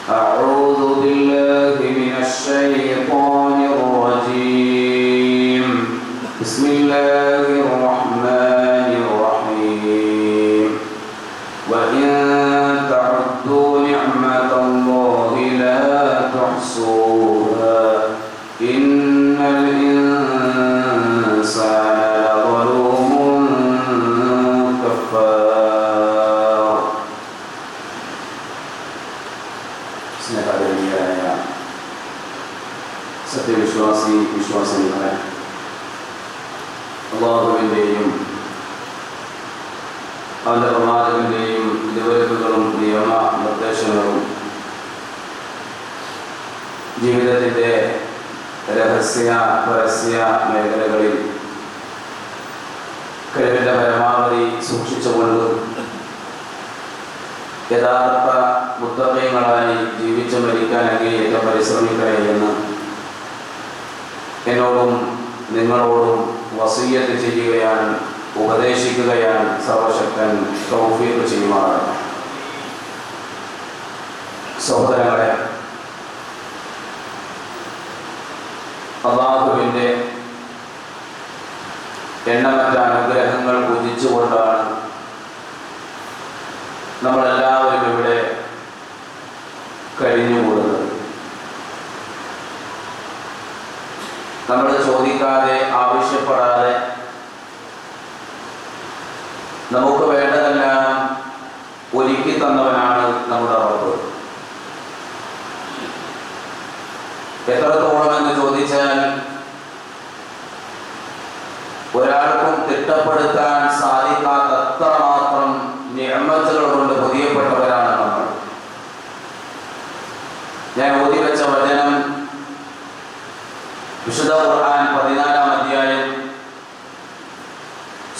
أعوذ بالله من الشيطان الرجيم. بسم الله الرحمن الرحيم. وإن تعدوا نعمة الله لا تحصوها إن الإنسان لظلوم كفار. സത്യവിശ്വാസികളെ, അല്ലാഹുവിൻ്റെയും അവൻ്റെ പ്രവാചകന്റെയും നിയമങ്ങളും നിയമ നിർദ്ദേശങ്ങളും ജീവിതത്തിൻ്റെ രഹസ്യ പരസ്യ മേഖലകളിൽ കഴിവിൻ്റെ പരമാവധി സൂക്ഷിച്ചുകൊണ്ട് യഥാർത്ഥ മുത്തഖീങ്ങളായി ജീവിച്ചു മരിക്കാൻ അങ്ങേയറ്റം പരിശ്രമിക്കണേ എന്ന് എന്നോടും നിങ്ങളോടും വസിയ്യത്ത് ചെയ്യുകയാണ്, ഉപദേശിക്കുകയാണ് സർവശക്തൻ തൗഫീഖ് ചെയ്യുമാറാകട്ടെ. സഹോദരങ്ങളെ, അല്ലാഹുവിൻ്റെ എണ്ണമറ്റ അനുഗ്രഹങ്ങൾ പൂജിച്ചുകൊണ്ടാണ് നമ്മളെല്ലാവരും ഇവിടെ കഴിഞ്ഞുകൂടുന്നത്. നമ്മൾ ചോദിക്കാതെ ആവശ്യപ്പെടാതെ നമുക്ക് വേണ്ടതെല്ലാം ഒരുക്കി തന്നവനാണ് നമ്മുടെ റബ്ബ്. എത്രത്തോളം എന്ന് ചോദിച്ചാൽ ഒരാൾക്കും തിട്ടപ്പെടുത്താൻ സാധിക്കാത്തത്ര മാത്രം നിഅമത്തുകൾ കൊണ്ട് പൊതിയപ്പെട്ടവരാണ് നമ്മൾ. ഞാൻ ഓതി വെച്ച വചനം വിശുദ്ധ ഖുർആൻ 14-ാം അധ്യായം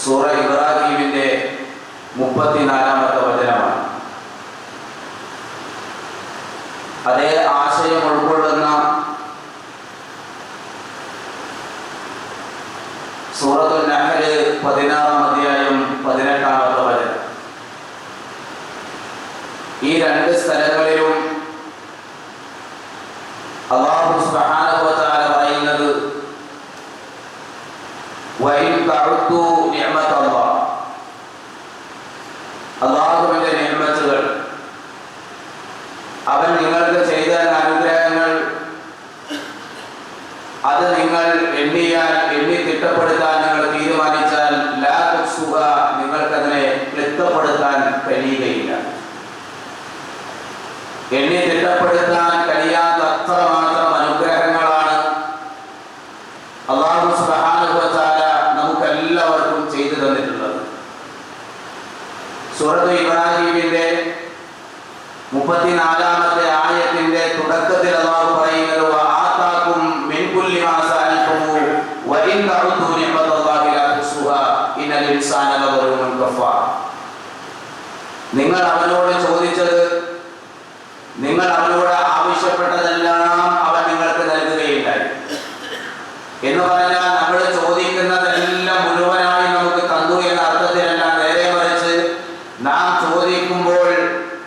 സൂറ ഇബ്രാഹീമിന്റെ 34-ാമത്തെ വചനമാണ്. അതേ ആശയം ഉൾക്കൊള്ളുന്ന സൂറത്തുൽ നഹ്ൽ 16-ാം അധ്യായം 18-ാമത്തെ വചനം. ഈ രണ്ട് സ്ഥലങ്ങളിലും അല്ലാഹു സുബ്ഹാനഹു വ തആല പറയുന്നത് വഇൻ തഅദ്ദു നിഅമതല്ലാഹ്, അല്ലാഹുവിന്റെ നിഅമത്തുകൾ, അവൻ നിങ്ങൾക്ക് ചെയ്ത അനുഗ്രഹങ്ങൾ, അത് നിങ്ങൾ എണ്ണി തിട്ടപ്പെടുത്താൻ നിങ്ങൾ തീരുമാനിച്ചാൽ ലാ തുഹ്സുഹ, നിങ്ങൾക്കതിനെ ക്ലിപ്തപ്പെടുത്താൻ കഴിയുകയില്ല. എണ്ണി തിട്ടപ്പെടുത്താൻ കഴിയാത്ത അത്ര മാത്രം അനുഗ്രഹങ്ങളാണ് അല്ലാഹു സുബ്ഹാനഹു വ തആല നമുക്കെല്ലാവർക്കും ചെയ്തു തന്നിട്ടുള്ളത്. സൂറത്ത് ഇബ്രാഹീമിന്റെ 34-ാമത്തെ ആയത്തിന്റെ തുടക്കത്തിൽ അല്ലാഹു പറയുന്നത് വആതാകും മിൻ കുല്ലി മാ സഅൽതുമു വഇൻ തഅദ്ദു നിഅമതല്ലാഹി ലാ തുഹ്സുഹാ ഇന്നൽ ഇൻസാന ലദലൂമുൻ കഫാർ. നിങ്ങൾ അവനോട് ചോദിച്ചത്, നിങ്ങൾ അവനോട് ആവശ്യപ്പെട്ടതെല്ലാം അവൻ നിങ്ങൾക്ക് നൽകുകയുണ്ടായി എന്ന് പറഞ്ഞാൽ നമ്മൾ ചോദിക്കുന്നതെല്ലാം മുഴുവനായി നമുക്ക് തന്നു എന്ന അർത്ഥത്തിലല്ല. നേരെ മറിച്ച് നാം ചോദിക്കുമ്പോൾ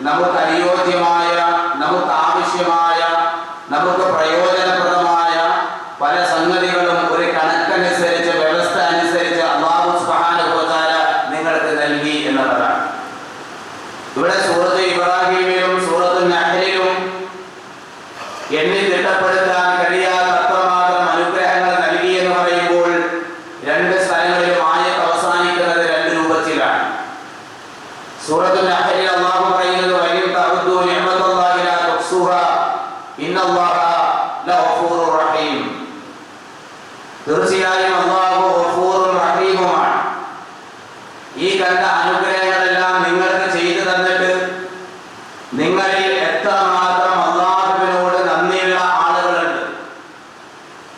നമുക്ക് അനുയോജ്യമായ, നമുക്ക് ആവശ്യമായ, നമുക്ക് പ്രയോജനപ്രദമായ പല സംഗതികളും ഒരു കണക്കനുസരിച്ച്, വ്യവസ്ഥ അനുസരിച്ച് അല്ലാഹു സുബ്ഹാനഹു വ തആല നിങ്ങൾക്ക് നൽകി എന്നുള്ളതാണ്. ഇവിടെ സൂറത്ത് ഇബ്രാഹീമിലും സൂറത്തുൽ നഹ്ലിലും എണ്ണി തിട്ടപ്പെടുത്താൻ കഴിയാത്ത അത്രമാത്രം അനുഗ്രഹങ്ങൾ നൽകി എന്ന് പറയുമ്പോൾ രണ്ട് സ്ഥലങ്ങളിലും ആയത്ത് അവസാനിക്കുന്നത് രണ്ട് രൂപത്തിലാണ്. സൂറത്തുൽ നഹ്ലിൽ അല്ലാഹു പറയുന്നത് വഇൻ തഅദ്ദു നിഅമതല്ലാഹി ലാ തുഹ്സുഹാ ഇന്നല്ലാഹ ലഗഫൂറുർ റഹീം. തീർച്ചയായും അല്ലാഹു ഗഫൂറുർ റഹീമുമാണ്. ഈ കണ്ട അനുഗ്രഹങ്ങളെല്ലാം നിങ്ങൾക്ക് ചെയ്തു തന്നിട്ട് നിങ്ങളിൽ എത്രമാത്രം അല്ലാഹുവിനോട് നന്ദിയുള്ള ആളുകളുണ്ട്.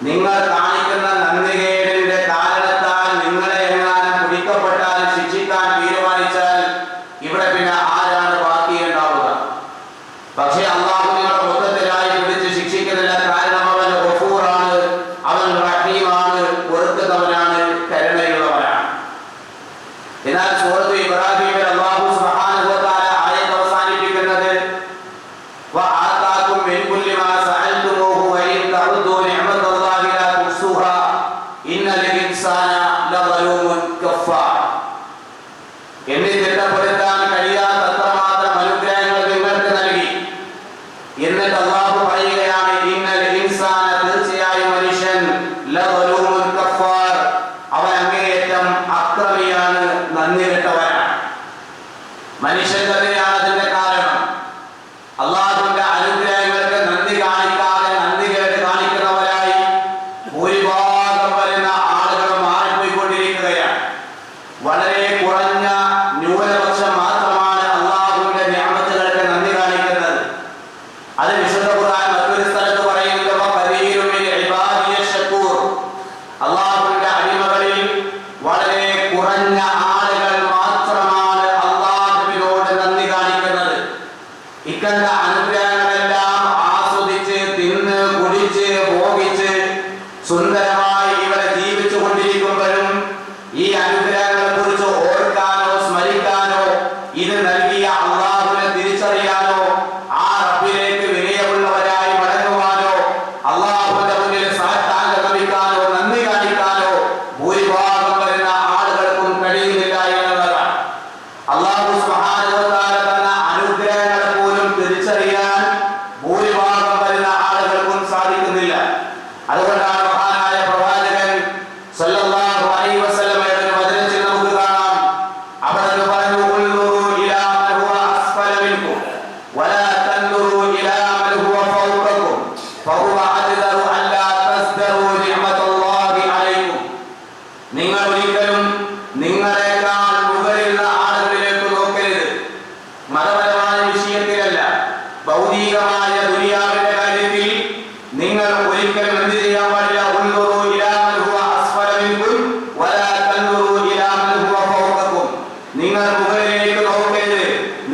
നിങ്ങൾ കാണിക്കുന്ന നന്ദികേടിന്റെ കാരണത്താൽ നിങ്ങളെ എങ്ങാനും പിടിക്കപ്പെട്ടാൽ, ശിക്ഷിക്കാൻ തീരുമാനിച്ചാൽ ഇവിടെ പിന്നെ ആരാണ് ബാക്കിയുണ്ടാവുക? പക്ഷേ അല്ലാഹു നിങ്ങളെ മൊത്തത്തിലായി പിടിച്ച് ശിക്ഷിക്കാൻ من كل ما سألتموه وإن تعدوا نعمة الله لا تحصوها إن الإنسان لظلوم كفار. എന്നെ തിട്ടപ്പെടുത്താൻ കഴിയാത്തത്ര മാത്രം അനുഗ്രഹങ്ങൾ നിങ്ങൾക്ക് നൽകി. എന്നിട്ട് അല്ലാഹു പറയുകയാണ്, ഇന്നൽ ഇൻസാന, തീർച്ചയായും മനുഷ്യൻ, ലظلوم കഫാർ, അവൻ അങ്ങേയറ്റം അക്രമിയാണ്, നന്ദി കെട്ടവനാണ്. മനുഷ്യൻ തന്നെയാണ് അതിന്റെ കാരണം. അല്ലാഹുവിന്റെ അനുഗ്രഹങ്ങൾക്ക് നന്ദി കാണിക്കാതെ നന്ദി കേട്ട് കാണിക്കുന്നവരായി ഭൂരിഭാഗം വരുന്ന ആളുകൾ മാറിപ്പോയിക്കൊണ്ടിരിക്കുകയാണ്. വളരെ കുറഞ്ഞ ന്യൂനപക്ഷം മാത്രമാണ് അല്ലാഹുവിന്റെ നിഅമത്തുകൾക്ക് നന്ദി കാണിക്കുന്നത്. അത് വിശുദ്ധ ഖുർആൻ മറ്റൊരു സ്ഥലത്ത് പറയുന്നത്, വഖലീലുൻ മിൻ ഇബാദിയ ശക്കൂർ, അല്ലാഹുവിന്റെ അടിമകളിൽ വളരെ കുറഞ്ഞ ആളുകൾ മാത്രമാണ് അല്ലാഹുവിനോട് നന്ദി കാണിക്കുന്നത്. ഇക്കണ്ട അനുഗ്രഹങ്ങളെല്ലാം ആസ്വദിച്ച് തിന്ന് കുടിച്ച് ഭോഗിച്ച് സുന്ദരമായി ഇവിടെ ജീവിച്ചു കൊണ്ടിരിക്കുമ്പോഴും ഈ അനുഗ്രഹങ്ങളെ കുറിച്ച് ഓർക്കാനോ സ്മരിക്കാനോ ഇത് നൽകിയ അള്ളാഹുവിനെ തിരിച്ചറിയാനോ ആ റബ്ബിലേക്ക് വിനയമുള്ളവരായി മടങ്ങുവാനോ അള്ളാഹുവിന്റെ മുന്നിൽ സാഷ്ടാംഗം ലഭിക്കാനോ നന്ദി കാണിക്കാനോ ഭൂരിഭാഗം വരുന്ന ആളുകൾക്കും കഴിയുന്നില്ല എന്നുള്ളതാണ്. അള്ളാഹു സുബ്ഹാനഹു വ തആല തന്ന അനുഗ്രഹങ്ങളെ പോലും തിരിച്ചറിയാൻ ഭൂരിഭാഗം വരുന്ന ആളുകൾക്കും സാധിക്കുന്നില്ല. അതുകൊണ്ടാണ് മഹാനായ പ്രവാചകൻ സല്ലല്ലാഹു അലൈഹി വസല്ലമയുടെ ഒരു വചനത്തിൽ നമുക്ക് കാണാം, അവിടെ പറഞ്ഞു, ഉൻദുറു ഇലാ മൻ ഹുവ അസ്ഫല മിൻകും വലാ തൻദുറു ഇലാ മൻ ഹുവ ഫൗഖകും ഫഹുവ അജ്ദറു അല്ലാ തസ്ദറു നിഅമത്തുല്ലാഹി അലൈക്കും. നിങ്ങൾ ഒരിക്കലും നിങ്ങളെക്കാൾ മുകളിലുള്ള ആളുകളിലേക്ക് നോക്കരുത്. മതപരമായ വിഷയത്തിലല്ല, ഭൗതികമായ ദുനിയാവിന്റെ കാര്യത്തിൽ നിങ്ങൾ ഒരിക്കലും എന്ത് ചെയ്യാൻ പാടില്ല? ഉൻദുറു ഇലാ മൻ ഹുവ അസ്ഫല മിൻകും വലാ തൻദുറു ഇലാ മൻ ഹുവ ഫൗഖകും. നിങ്ങൾ മുകളിലേക്ക് നോക്കരുത്,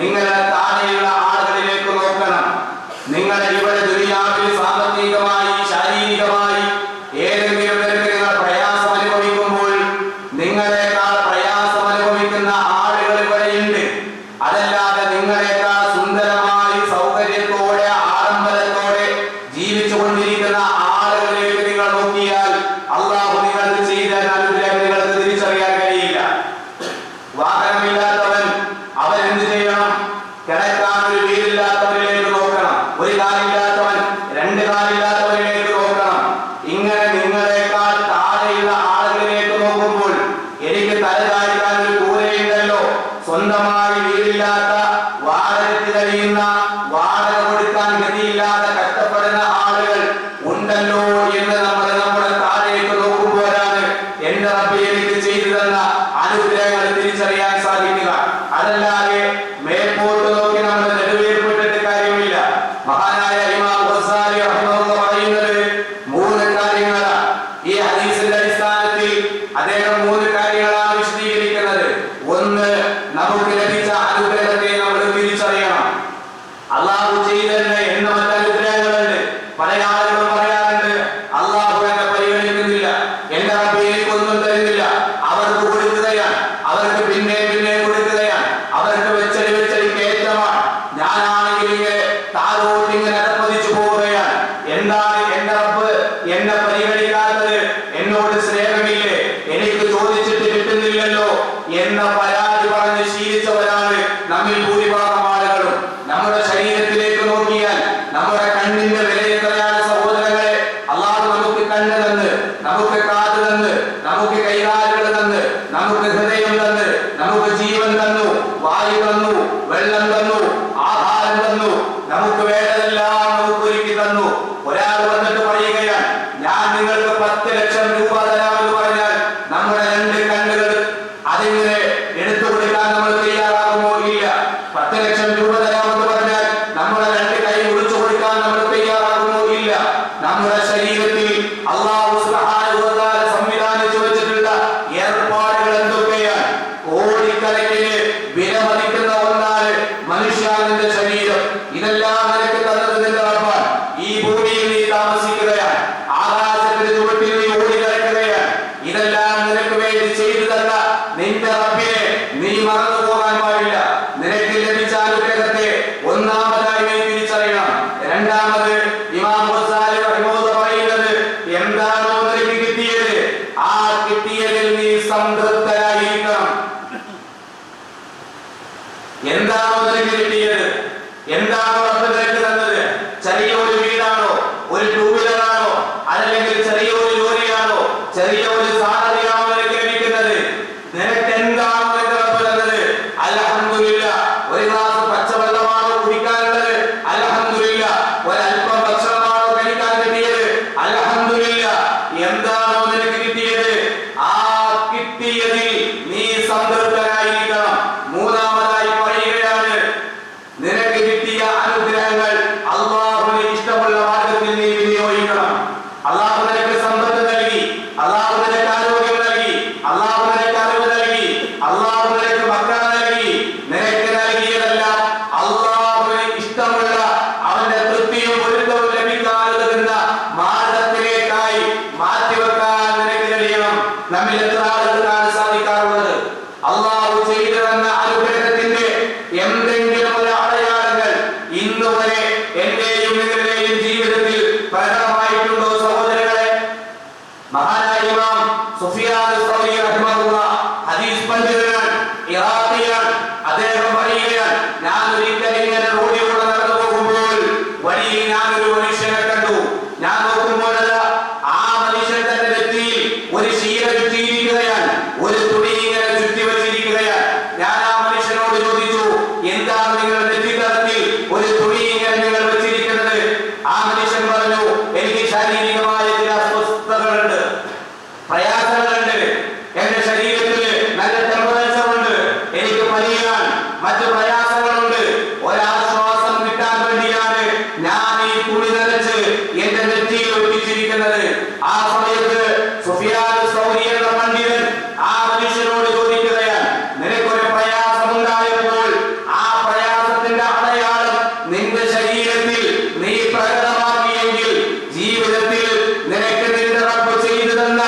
നിങ്ങൾ താഴെയുള്ള ആളുകളിലേക്ക് നോക്കണം. നിങ്ങൾ ഇവിടെ ദുനിയാവിൽ സാമ്പത്തികമായി ശാരീരികമായി ഏതെങ്കിലും തരത്തിൽ നിങ്ങൾ പ്രയാസം അനുഭവിക്കുമ്പോൾ നിങ്ങളെക്കാൾ പ്രയാസം അനുഭവിക്കുന്ന ആളുകൾ ഇവിടെയുണ്ട്. അതല്ലാതെ നിങ്ങളെക്കാൾ സുന്ദരമായി സൗകര്യത്തോടെ ആഡംബരത്തോടെ ജീവിച്ചു കൊണ്ടിരിക്കുന്ന ആളുകളിലേക്ക് നിങ്ങൾ നോക്കിയാൽ അള്ളാഹു നിങ്ങൾക്ക് ചെയ്ത അനുഗ്രഹം നിങ്ങൾക്ക് തിരിച്ചറിയാൻ കഴിയില്ല. വാഹനമില്ലാത്തവൻ അവൻ എന്ത് ചെയ്യണം? കിടക്കാൻ ഒരു വീടില്ലാത്തവരിലേക്ക് നോക്കണം. ഒരു കാലില്ലാത്തവൻ രണ്ട് കാലില്ലാത്തവരിലേക്ക് നോക്കണം. ഇങ്ങനെ നിങ്ങളെക്കാൾ താഴെയുള്ള ആളുകളിലേക്ക് നോക്കുമ്പോൾ എനിക്ക് തലതാഴ്ത്താൻ ഒരു കൂരയുണ്ടല്ലോ, സ്വന്തമായി വീടില്ലാത്ത, വാടകയ്ക്ക് കഴിയുന്ന, വാടക കൊടുക്കാൻ ഗതിയില്ലാതെ കഷ്ടപ്പെടുന്ന ആളുകൾ ഉണ്ടല്ലോ എന്ന് നമ്മൾ നമ്മുടെ താഴേക്ക് നോക്കുമ്പോഴാണ് എന്റെ റബ്ബ് എനിക്ക് ചെയ്തു തന്ന അനുഗ്രഹങ്ങൾ തിരിച്ചറിയാൻ സാധിക്കുക. അതല്ലാതെ മേൽപോട്ട് നോക്കി നമ്മൾ നെടുവേർപ്പെട്ടിട്ട് കാര്യമില്ല. മഹാനായ ഇമാം ഗസാലി റഹിമഹുല്ലാഹ് പറയുന്നത് 3 കാര്യങ്ങളാണ്. ഈ ഹദീസിന്റെ അടിസ്ഥാനത്തിൽ അദ്ദേഹം 3 കാര്യങ്ങളാണ് വിശദീകരിക്കുന്നത്. ഒന്ന്, നമുക്ക് ലഭിച്ച അനുഗ്രഹത്തെ നമ്മൾ തിരിച്ചറിയണം. അള്ളാഹു ചെയ്തതിന് എന്ന മറ്റ് അനുഗ്രഹങ്ങളുണ്ട്. പല ആളുകളും പറയാറുണ്ട്, അള്ളാഹു എന്നെ പരിഗണിക്കുന്നില്ല, എന്റെ റബ്ബ് എനിക്കൊന്നും തരുന്നില്ല. അവർക്ക് കൊടുക്കുകയാണ്, അവർക്ക് പിന്നെ പിന്നെ കൊടുക്കുകയാണ്, അവർക്ക് വെച്ചടി വെച്ചടി കയറ്റമാണ്. ഞാനാണെങ്കിൽ ഇങ്ങനെ താഴോട്ടിങ്ങനെ അടപ്പതിച്ചു പോവുകയാണ്. എന്താണ് എന്റെ റബ്ബ് എന്നെ പരിഗണിക്കാത്തത്? എന്നോട് സ്നേഹമില്ലേ? എനിക്ക് ചോദിച്ചിട്ട് കിട്ടുന്നില്ലല്ലോ എന്ന പരാതി പറഞ്ഞ് ശീലിച്ചവരാണ് നമ്മിൽ ഭൂരിഭാഗം ആളുകളും. നമ്മുടെ ശരീരത്തിലേക്ക് നോക്കിയാൽ നമ്മുടെ കണ്ണിന്റെ വില എത്രയാണ് സഹോദരങ്ങളെ? അള്ളാഹു നമുക്ക് കണ്ണ് തന്ന്, നമുക്ക് കാത് തന്ന്, നമുക്ക് കൈകാലുകൾ തന്ന്, നമുക്ക് ഹൃദയം തന്ന്, നമുക്ക് ജീവൻ തന്നു, വായു തന്നു, വെള്ളം തന്നു, ആഹാരം തന്നു, നമുക്ക് വേണ്ടതെല്ലാം നമുക്ക് ഒരുക്കി തന്നു. ഒരാൾ വന്നിട്ട് പറയുകയാണ്, ഞാൻ നിങ്ങൾക്ക് 10 ലക്ഷം രൂപ തരാമെന്ന് പറഞ്ഞാൽ നമ്മുടെ 2 കണ്ണുകൾ അതിങ്ങനെ എടുത്തു കൊടുക്കാൻ നമ്മൾ തയ്യാറാകുമോ? ഇല്ല. 10 ലക്ഷം രൂപ തരാമെന്ന് പറഞ്ഞാൽ നമ്മുടെ 2 കൈ മുറിച്ചു കൊടുക്കാൻ നമ്മൾ തയ്യാറാകുമോ? ഇല്ല. നമ്മുടെ ശരീരത്തിൽ അല്ലാഹു സുബ്ഹാനഹു വ തആല സംവിധാനിച്ചു വെച്ചിട്ടുള്ള ഏർപ്പാടുകൾ എന്തൊക്കെയാണ്? കോടിക്കണക്കിന് വിലമതിക്കുന്ന ഒന്നാണ് മനുഷ്യന്റെ ശരീരം. ഇതെല്ലാം നിനക്ക് രണ്ടാമത് ഇമാം ഗസാലി റഹിമഹുല്ലാഹ് പറയുന്നത്, എന്താണോ നിനക്ക് കിട്ടിയത് ആ കിട്ടിയതിൽ നീ സംതൃപ്തനായിരിക്കണം. എന്താണോ നിനക്ക് കിട്ടിയത്, എന്താണോ റബ്ബ് നിനക്ക് തന്നത്, ചെറിയ ഒരു വീടാണോ, ഒരു ടൂ വീലറാണോ, അല്ലെങ്കിൽ ചെറിയ ഒരു ജോലിയാണോ, ചെറിയ ഒരു സാലറിയാണോ നിനക്ക് ലഭിക്കുന്നത്, നിനക്ക് എന്താണോ നിനക്ക് റബ്ബ് തന്നത്, അൽഹംദുലില്ലാഹ്. ഒരു ഗ്ലാസ് പച്ചവെള്ളമാണോ കുടിക്കാനുള്ളത്, അൽഹംദുലില്ലാഹ്. ഒരൽപ്പം ഭക്ഷണമാണോ കഴിക്കാൻ കിട്ടിയത്, അൽഹംദുലില്ലാഹ്. എന്താണോ നിനക്ക് കിട്ടിയത് ആ കിട്ടിയതിൽ നീ സംതൃപ്തനായിരിക്കണം. മൂന്നാമതായി പറയുകയാണ്, നിനക്ക് കിട്ടിയ അനുഗ്രഹങ്ങൾ അല്ലാഹുവിന് ഇഷ്ടമുള്ള മാർഗത്തിൽ നീ വിനിയോഗിക്കണം. അല്ലാഹു നിനക്ക് സമ്പത്ത് നൽകി, അല്ലാഹു നിനക്ക് ആരോഗ്യം നൽകി, അല്ലാഹു നിനക്ക് അറിവ് നൽകി, അല്ലാഹു നിനക്ക് മക്കളെ നൽകി. നിനക്ക് നൽകിയതെല്ലാം അല്ലാഹുവിന് ഇഷ്ടമുള്ള അവന്റെ തൃപ്തിയും പൊരുത്തവും ലഭിക്കാനുതകുന്ന മാർഗത്തിലേക്കായി മാറ്റിവെക്കാൻ നിനക്ക് കഴിയണം. നമ്മിൽ എത്ര ആളുകൾക്കാണ് സാധിക്കാറുള്ളത് അല്ലാഹു ചെയ്തു തന്ന അനുഗ്രഹത്തിന്റെ എന്തെങ്കിലും ഒരു അടയാളങ്ങൾ ഇന്ന് വരെ എന്റെയും നിങ്ങളുടെയും ജീവിതത്തിൽ പ്രകടമായിട്ടുണ്ടോ സഹോദരങ്ങളെ? മഹാനായ ഇമാം സുഫിയാൻ സൗരി റഹിമഹുല്ലാഹ് ഹദീസ് പണ്ഡിതനാണ്, ഇറാഖിയാണ്. അദ്ദേഹം പറയുകയാണ്, ഞാൻ ഒരിക്കൽ ഇങ്ങനെ റോഡിലൂടെ നടന്നു പോകുമ്പോൾ വഴിയിൽ ഞാനൊരു മനുഷ്യനെ കണ്ടു. ഞാൻ നോക്കുമ്പോൾ ആ മനുഷ്യൻ തന്റെ നെറ്റിയിൽ ഒരു ശീല ചുറ്റിയിരിക്കുകയാണ്, ഒരു തുണി ഇങ്ങനെ ചുറ്റി വെച്ചിരിക്കുകയാണ്. ഞാൻ ആ മനുഷ്യനോട് ചോദിച്ചു, എന്താണ് നിങ്ങൾ നെറ്റിത്തടത്തിൽ ഒരു തുണി ഇങ്ങനെ നിങ്ങൾ വെച്ചിരിക്കുന്നത്? ആ മനുഷ്യൻ പറഞ്ഞു, എനിക്ക് ശാരീരികമായ ചില അസ്വസ്ഥതകളുണ്ട്, പ്രയാസങ്ങളുണ്ട്, എന്റെ ശരീരത്തിൽ നല്ല ടെമ്പറേച്ചർ ഉണ്ട്, എനിക്ക് പനിയാണ്, മറ്റു പ്രയാസങ്ങളുണ്ട്. ഒരാശ്വാസം കിട്ടാൻ വേണ്ടിയാണ് ഞാൻ ഈ തുണി നനച്ച് എന്റെ നെറ്റിയിൽ ഒട്ടിച്ചിരിക്കുന്നത്. ആ സമയത്ത് സുഫിയാൻ സൗരി എന്ന പണ്ഡിതൻ ആ മനുഷ്യനോട് ചോദിക്കുകയാണ്, നിനക്കൊരു പ്രയാസമുണ്ടായപ്പോൾ ആ പ്രയാസത്തിന്റെ അടയാളം നിന്റെ ശരീരത്തിൽ നീ പ്രകടമാക്കിയെങ്കിൽ ജീവിതത്തിൽ നിനക്ക് നിന്റെ റബ്ബ് ചെയ്തു തന്ന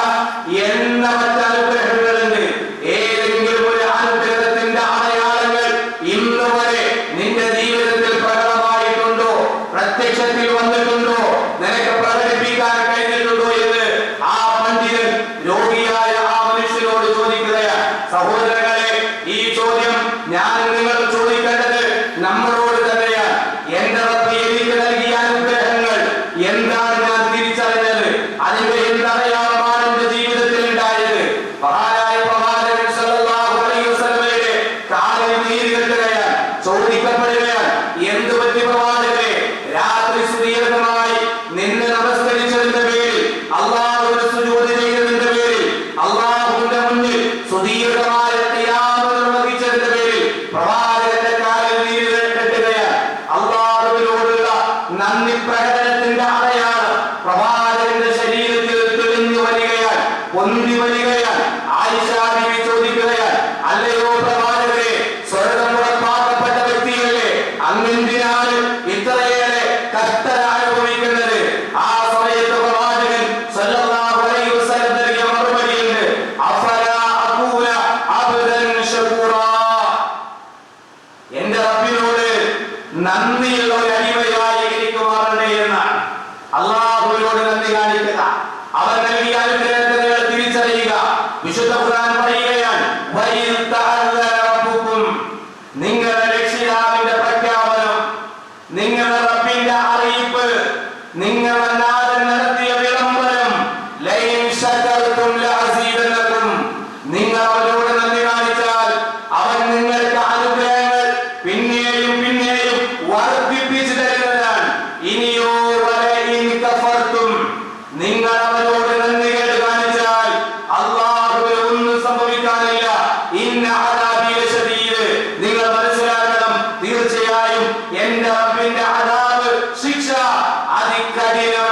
എന്ന മറ്റനുഗ്രഹങ്ങളുണ്ട്. ഏതെങ്കിലും ഒരു അനുഗ്രഹത്തിന്റെ അടയാളങ്ങൾ ഇന്ന് വരെ നിന്റെ ജീവിതത്തിൽ പ്രകടമായിട്ടുണ്ടോ, പ്രത്യക്ഷത്തിൽ വന്നിട്ടുണ്ടോ, നിനക്ക് പ്രകടിപ്പിക്കാൻ കഴിഞ്ഞിട്ടുണ്ടോ എന്ന് ആ പണ്ഡിതൻ രോഗിയായ ആ മനുഷ്യനോട് ചോദിക്കുകയാണ്. സഹോദരങ്ങളെ, ഈ ചോദ്യം ഞാൻ നിങ്ങൾ ചോദിക്കേണ്ടത് നമ്മളോട് തന്നെയാണ്. എന്റെ റബ്ബ് എനിക്ക് നൽകിയ അനുഗ്രഹങ്ങൾ എന്താണ് ഞാൻ തിരിച്ചറിഞ്ഞത്, അതിന്റെ എന്തടയാളമാണ് എന്റെ ജീവിതത്തിൽ ഉണ്ടായത്? മഹാനായ പ്രവാചകൻ സല്ലല്ലാഹു അലൈഹി വസല്ലമയുടെ കാലിൽ നീര് കെട്ടുകയാണ്. ചോദിക്കപ്പെടുകയാണ്, എന്ത് പറ്റി പ്രവാചകരെ? രാത്രി സുദീർഘമായി നിന്നെ നമസ്കരിച്ചതിന്റെ പേരിൽ, അല്ലാഹുവിന് സുജൂദ് ചെയ്തതിന്റെ പേരിൽ, അല്ലാഹുവിന്റെ മുന്നിൽ സുദീർഘമായ ഖിയാമത്ത് നിർവഹിച്ചതിന്റെ പേരിൽ പ്രവാചകന്റെ കാലിൽ നീര് കെട്ടുകയാണ്. അല്ലാഹുവിനോടുള്ള നന്ദി പ്രകടനത്തിന്റെ അടയാളം പ്രവാചകന്റെ ശരീരത്തിൽ തെളിഞ്ഞു വരികയാണ്, പൊന്തി വരികയാണ്. ആയിഷ ബീവി ചോദിക്കുകയാണ്, അല്ലയോ പ്രവാചകരെ, സ്വർഗ്ഗം ഉറപ്പാക്കപ്പെട്ട വ്യക്തിയല്ലേ, അങ്ങെന്തിനാണ് ഇത്രയേറെ കഷ്ടത അനുഭവിക്കുന്നത്? ആ സമയത്ത് പ്രവാചകൻ സല്ലല്ലാഹു അലൈഹി വസല്ലം നൽകിയ മറുപടിയുണ്ട്, അഫലാ അകൂന അബ്ദൻ ശകൂറാ. എന്റെ റബ്ബിനോട് നന്ദിയുള്ള ഒരു അടിമയായി എനിക്ക് മാറണ്ടേ എന്നാണ്. അല്ലാഹുവിനോട് നന്ദി കാണിക്കുക, അവൻ നൽകിയ അനുഗ്രഹത്തെ നിങ്ങൾ തിരിച്ചറിയുക. വിശുദ്ധ ഖുർആൻ പറയുകയാണ്, വഇൻ തഅല്ലന റബ്ബുക്കും, നിങ്ങളുടെ രക്ഷിതാവിന്റെ പ്രഖ്യാപനം, നിങ്ങളുടെ റബ്ബിന്റെ അറിയിപ്പ്, നിങ്ങളുടെ നാഥൻ നടത്തിയ വിളംബരം, ലൈൻ ശകർതും ലഅസീദനകും, നിങ്ങൾ അവനോട് നന്ദി കാണിച്ചാൽ അവൻ നിങ്ങൾക്ക് അനുഗ്രഹങ്ങൾ പിന്നെയും പിന്നെയും വർദ്ധിപ്പിച്ചു തരുന്നതാണ്. ഇനിയോ വലഇൻ കഫർതും, നിങ്ങൾ അവനോട് നന്ദി കാണിച്ചാൽ അല്ലാഹുവിന് ഒന്നും സംഭവിക്കാനില്ല. ഇന്ന അദാബി ലശദീദ്, നിങ്ങൾ മനസ്സിലാക്കണം, തീർച്ചയായും എന്റെ റബ്ബിന്റെ അദാബ്, ശിക്ഷ അതികഠിനമാണ്.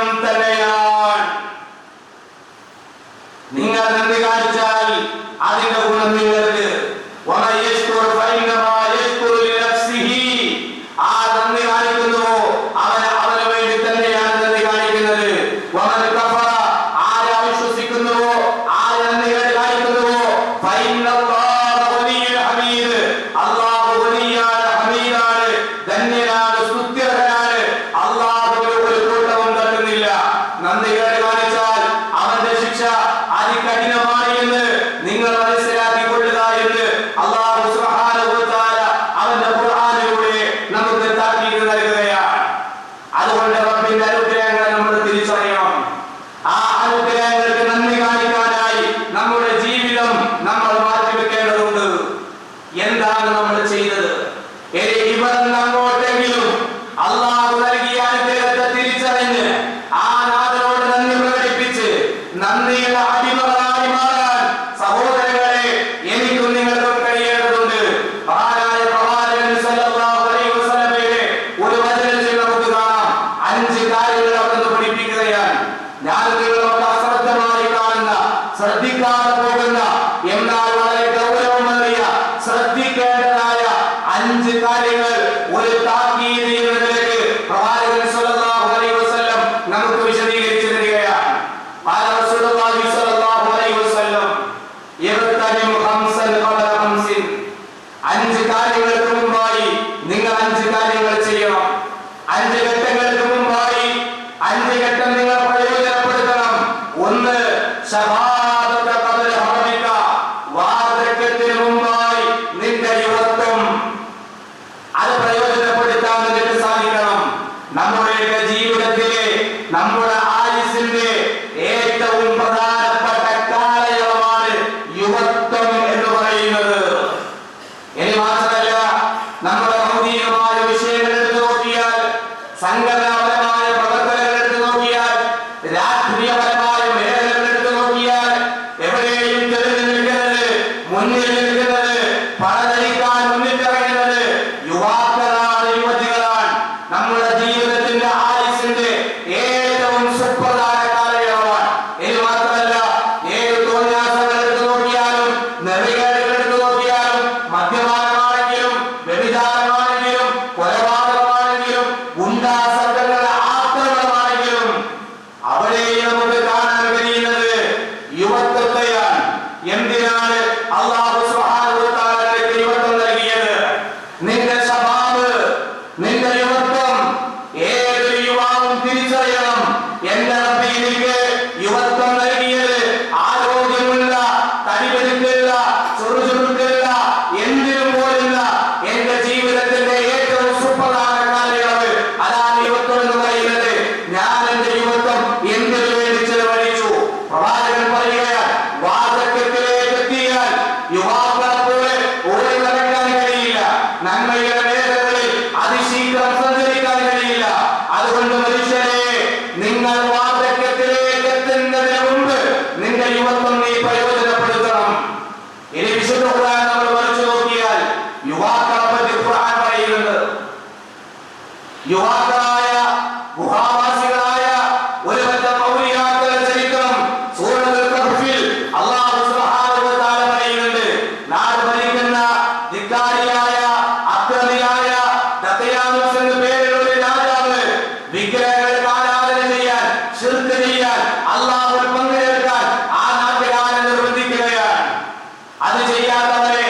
5 കാര്യങ്ങൾ അവിടുന്ന് പഠിപ്പിക്കുകയാണ്. ഞാൻ നിങ്ങളോട് അശ്രദ്ധമായി കാണുന്ന, ശ്രദ്ധിക്കാതെ പോകുന്ന, എന്നാൽ വളരെ ഗൗരവമേറിയ ശ്രദ്ധിക്കേണ്ടതായ 5 കാര്യങ്ങൾ ഒരു താക്കീത് എന്ന നിലയ്ക്ക് പ്രവാചകൻ സ്വല്ലല്ലാഹു അലൈഹി വസല്ലം നമുക്ക് വിശദീകരിച്ചു തരികയാണ്. റസൂലുള്ളാഹി സ്വല്ലല്ലാഹു അലൈഹി വസല്ലം യബ്തനിം ഖംസൻ ഖബല ഖംസിൻ, 5 കാര്യങ്ങൾക്ക് മുമ്പായി നിങ്ങൾ 5 കാര്യങ്ങൾ ചെയ്യണം. 5 ഘട്ടങ്ങൾക്ക് മുമ്പായി 5 ഘട്ടം നിങ്ങൾ പ്രയോജനപ്പെടുത്തണം. 1 ശഹാദത ഖബല ഹറമിക, വാർദ്ധക്യത്തിന് മുമ്പായി നിന്റെ യുവത്വം അത് പ്രയോജനപ്പെടുത്താൻ നിനക്ക് സാധിക്കണം. നമ്മുടെ ജീവിതത്തിലെ, നമ്മുടെ ആയുസ്സിന്റെ ഏറ്റവും പ്രധാനപ്പെട്ട കാലയളവാണ് യുവത്വം എന്ന് പറയുന്നത്. ഇനി മാത്രമല്ല, നമ്മുടെ ഭൗതികമായ വിഷയങ്ങൾ എടുത്തു നോക്കിയാൽ, സംഘടനാപരമായ പ്രവർത്തനങ്ങൾ എടുത്തു നോക്കിയാൽ, രാഷ്ട്രീയപരമായ മേഖലകൾ എടുത്തു നോക്കിയാൽ, എവിടെയും തെളിഞ്ഞു നിൽക്കുന്നത്, മുന്നിൽ നിൽക്കുന്നത്, പണതരിക്കാൻ മുന്നിട്ടിറങ്ങുന്നത് യുവാക്കളാണ്, യുവതികളാണ്. നമ്മുടെ ജീവിതത്തിന്റെ ആയുസ്സിന്റെ ഏറ്റവും സുപ്രധാന കാലയളവാണ്. ഇനി മാത്രമല്ല, ഏത് തോന്നിയാസങ്ങൾ എടുത്തു നോക്കിയാലും, നെറികേടുകൾ എടുത്തു നോക്കിയാലും, മദ്യപാനമാണെങ്കിലും, വ്യഭിചാരമാണെങ്കിലും, കൊലപാതകമാണെങ്കിലും, ഗുണ്ടാസംഘങ്ങളുടെ ആക്രമണമാണെങ്കിലും, അവിടെയും നമുക്ക് കാണാൻ കഴിയുന്നത് യുവത്വത്തെയാണ്. എന്തിനാണ് അല്ലാഹു സുബ്ഹാനഹു വ തആല നിനക്ക് യുവത്വം നൽകിയത്? നിന്റെ ശബാബ്, നിന്റെ യുവത്വം ഏതൊരു യുവാവും തിരിച്ചറിയണം. എന്റെ റബ്ബ് എനിക്ക് യുവത്വം നൽകിയത് ആരോഗ്യമുള്ള, തടിവെടുക്കില്ല, ചുറുചുറുക്കില്ല, എന്തിനും പോലില്ല എന്റെ ജീവിതത്തിന്റെ ഏറ്റവും സുപ്രധാന കാലയളവ്, അതാണ് യുവത്വം എന്ന് പറയുന്നത്. ഞാൻ എന്റെ യുവത്വം എന്തിനു വേണ്ടി ചെലവഴിച്ചു? പ്രവാചകൻ പറയുകയാണ്, വാർദ്ധക്യത്തിലേക്ക് എത്തിയാൽ യുവാക്കളെ പോലെ ഓടി നടക്കാൻ കഴിയില്ല, നന്മയുടെ മേഖലകളിൽ അതിശീഘ്രം സഞ്ചരിക്കാൻ കഴിയില്ല. അതുകൊണ്ട് മനുഷ്യരെ, നിങ്ങൾ വാർദ്ധക്യത്തിലേക്ക് എത്തുന്നതിന് മുമ്പ് നിന്റെ യുവത്വം നീ പ്രയോജനപ്പെടുത്തണം. ഇനി വിശുദ്ധ ഖുർആൻ നമ്മൾ മറിച്ചു നോക്കിയാൽ യുവാക്കളെ പറ്റി ഖുർആൻ പറയുന്നുണ്ട്. യുവാക്കളായ ഗുഹാവാസികളായ ഒരു പറ്റം ഔലിയാക്കളുടെ ചരിത്രം സൂറത്തുൽ കഹ്ഫിൽ അല്ലാഹു സുബ്ഹാനഹു വ തആല പറയുന്നുണ്ട്. നാട് ഭരിക്കുന്ന ധിക്കാരിയായ, അക്രമിയായ ദഖയാനുസ് എന്ന പേരുള്ള ഒരു രാജാവ് വിഗ്രഹങ്ങൾക്ക് ആരാധന ചെയ്യാൻ, ശിർക്ക് ചെയ്യാൻ, അല്ലാഹുവിൽ പങ്കുചേർക്കാൻ ആ നാട്ടുകാരൻ നിർബന്ധിക്കുകയാണ്. അത് ചെയ്യാത്തവരെ,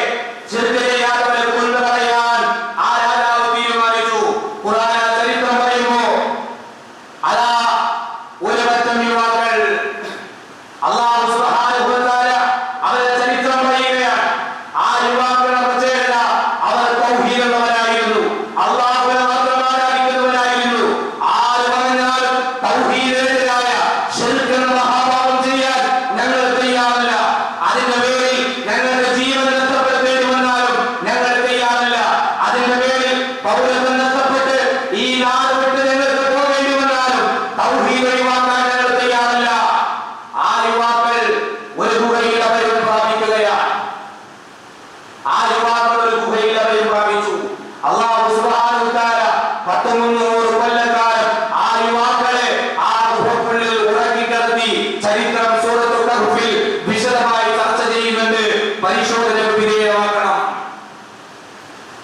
ശിർക്ക് ചെയ്യാത്തവരെ കൊന്നു കളയാൻ ആ രാജാവ് തീരുമാനിച്ചു. ഖുർആൻ ചരിത്രം പറയുമ്പോ അതാ ഒരു പറ്റം യുവാക്കൾ അല്ലാഹു സുബ്ഹാനഹു വ തആല അവരുടെ ചരിത്രം പറയുകയാണ്. ആ യുവാക്കളുടെ പ്രത്യേകത, അവർ തൗഹീദുള്ളവരായിരുന്നു, അല്ലാഹുവിനെ മാത്രം ആരാധിക്കുന്നവരായിരുന്നു. ആര് പറഞ്ഞാലും തൗഹീദിനെതിരായ ശിർക്ക് എന്ന മഹാപാപം ചെയ്യാൻ ഞങ്ങൾ തയ്യാറല്ല, അതിന്റെ പേരിൽ ഞങ്ങളുടെ ജീവൻ നഷ്ടപ്പെടുത്തേണ്ടി വന്നാലും ഞങ്ങൾ തയ്യാറല്ല, അതിന്റെ പേരിൽ പൗരത്വം നഷ്ടപ്പെട്ട് ഈ നാട് വിട്ട് ഞങ്ങൾക്ക് പോകേണ്ടി വന്നാലും തൗഹീദ് ഒഴിവാക്കാൻ ഞങ്ങൾ തയ്യാറല്ല. ആ യുവാക്കൾ ഒരു ഗുഹയിൽ അഭയം പ്രാപിക്കുകയാണ്. ആ യുവാക്കൾ ഒരു ഗുഹയിൽ അഭയം പ്രാപിച്ചു. അല്ലാഹു സുബ്ഹാനഹു വ തആല 1300 കൊല്ലക്കാലം ആ യുവാക്കളെ ആ ഗുഹയ്ക്കുള്ളിൽ ഉറക്കിക്കിടത്തി ചരിത്രം സൂറത്തുൽ കഹ്ഫിൽ വിശദമായി ചർച്ച ചെയ്യുന്നുണ്ട്. പരിശോധനയ്ക്ക് വിധേയമാക്കണം.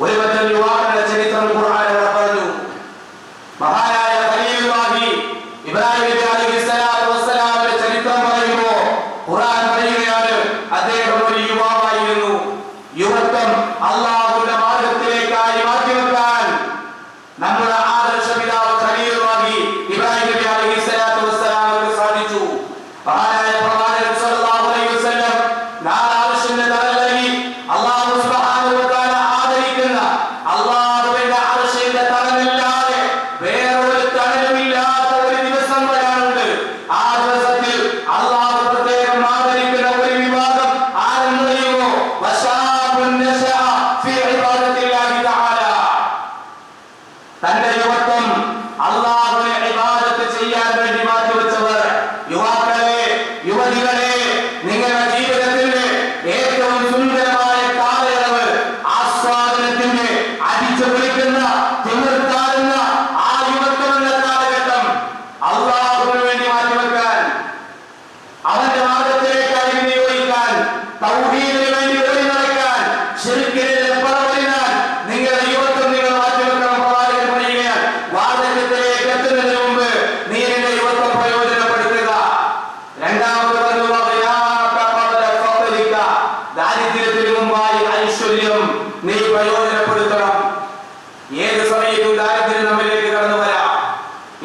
ഒരു പറ്റം യുവാക്കളുടെ ചരിത്രം ഖുർആൻ പറഞ്ഞു. മഹാനായ ഖലീലുല്ലാഹി ഇബ്രാഹിം നബി അലൈഹിസ്സലാത്തു വസ്സലാമിന്റെ ചരിത്രം പറയുമ്പോൾ ഖുർആൻ പറയുകയാണ്, അദ്ദേഹം ഒരു യുവാവായിരുന്നു. യുവത്വം അല്ലാഹുവിന്റെ മാർഗ്ഗത്തിലേക്കായി മാറ്റിവെക്കാൻ നമ്മുടെ ആദർശ പിതാവ് ഖലീലുല്ലാഹി ഇബ്രാഹിം നബി അലൈഹിസ്സലാത്തു വസ്സലാമിന് സാധിച്ചു. മഹാനായ പ്രവാചകൻ സ്വല്ലല്ലാഹു അലൈഹി വസല്ലം നാലാർശിന്റെ തണൽ നൽകി അല്ലാഹു സുബ്ഹാനഹു വ തആല ആദരിക്കുന്ന അല്ലാഹുവിന്റെ അർശിന്റെ തണലില്ലാതെ വേറൊരു തണലുമില്ലാത്ത ഒരു ദിവസം വരെ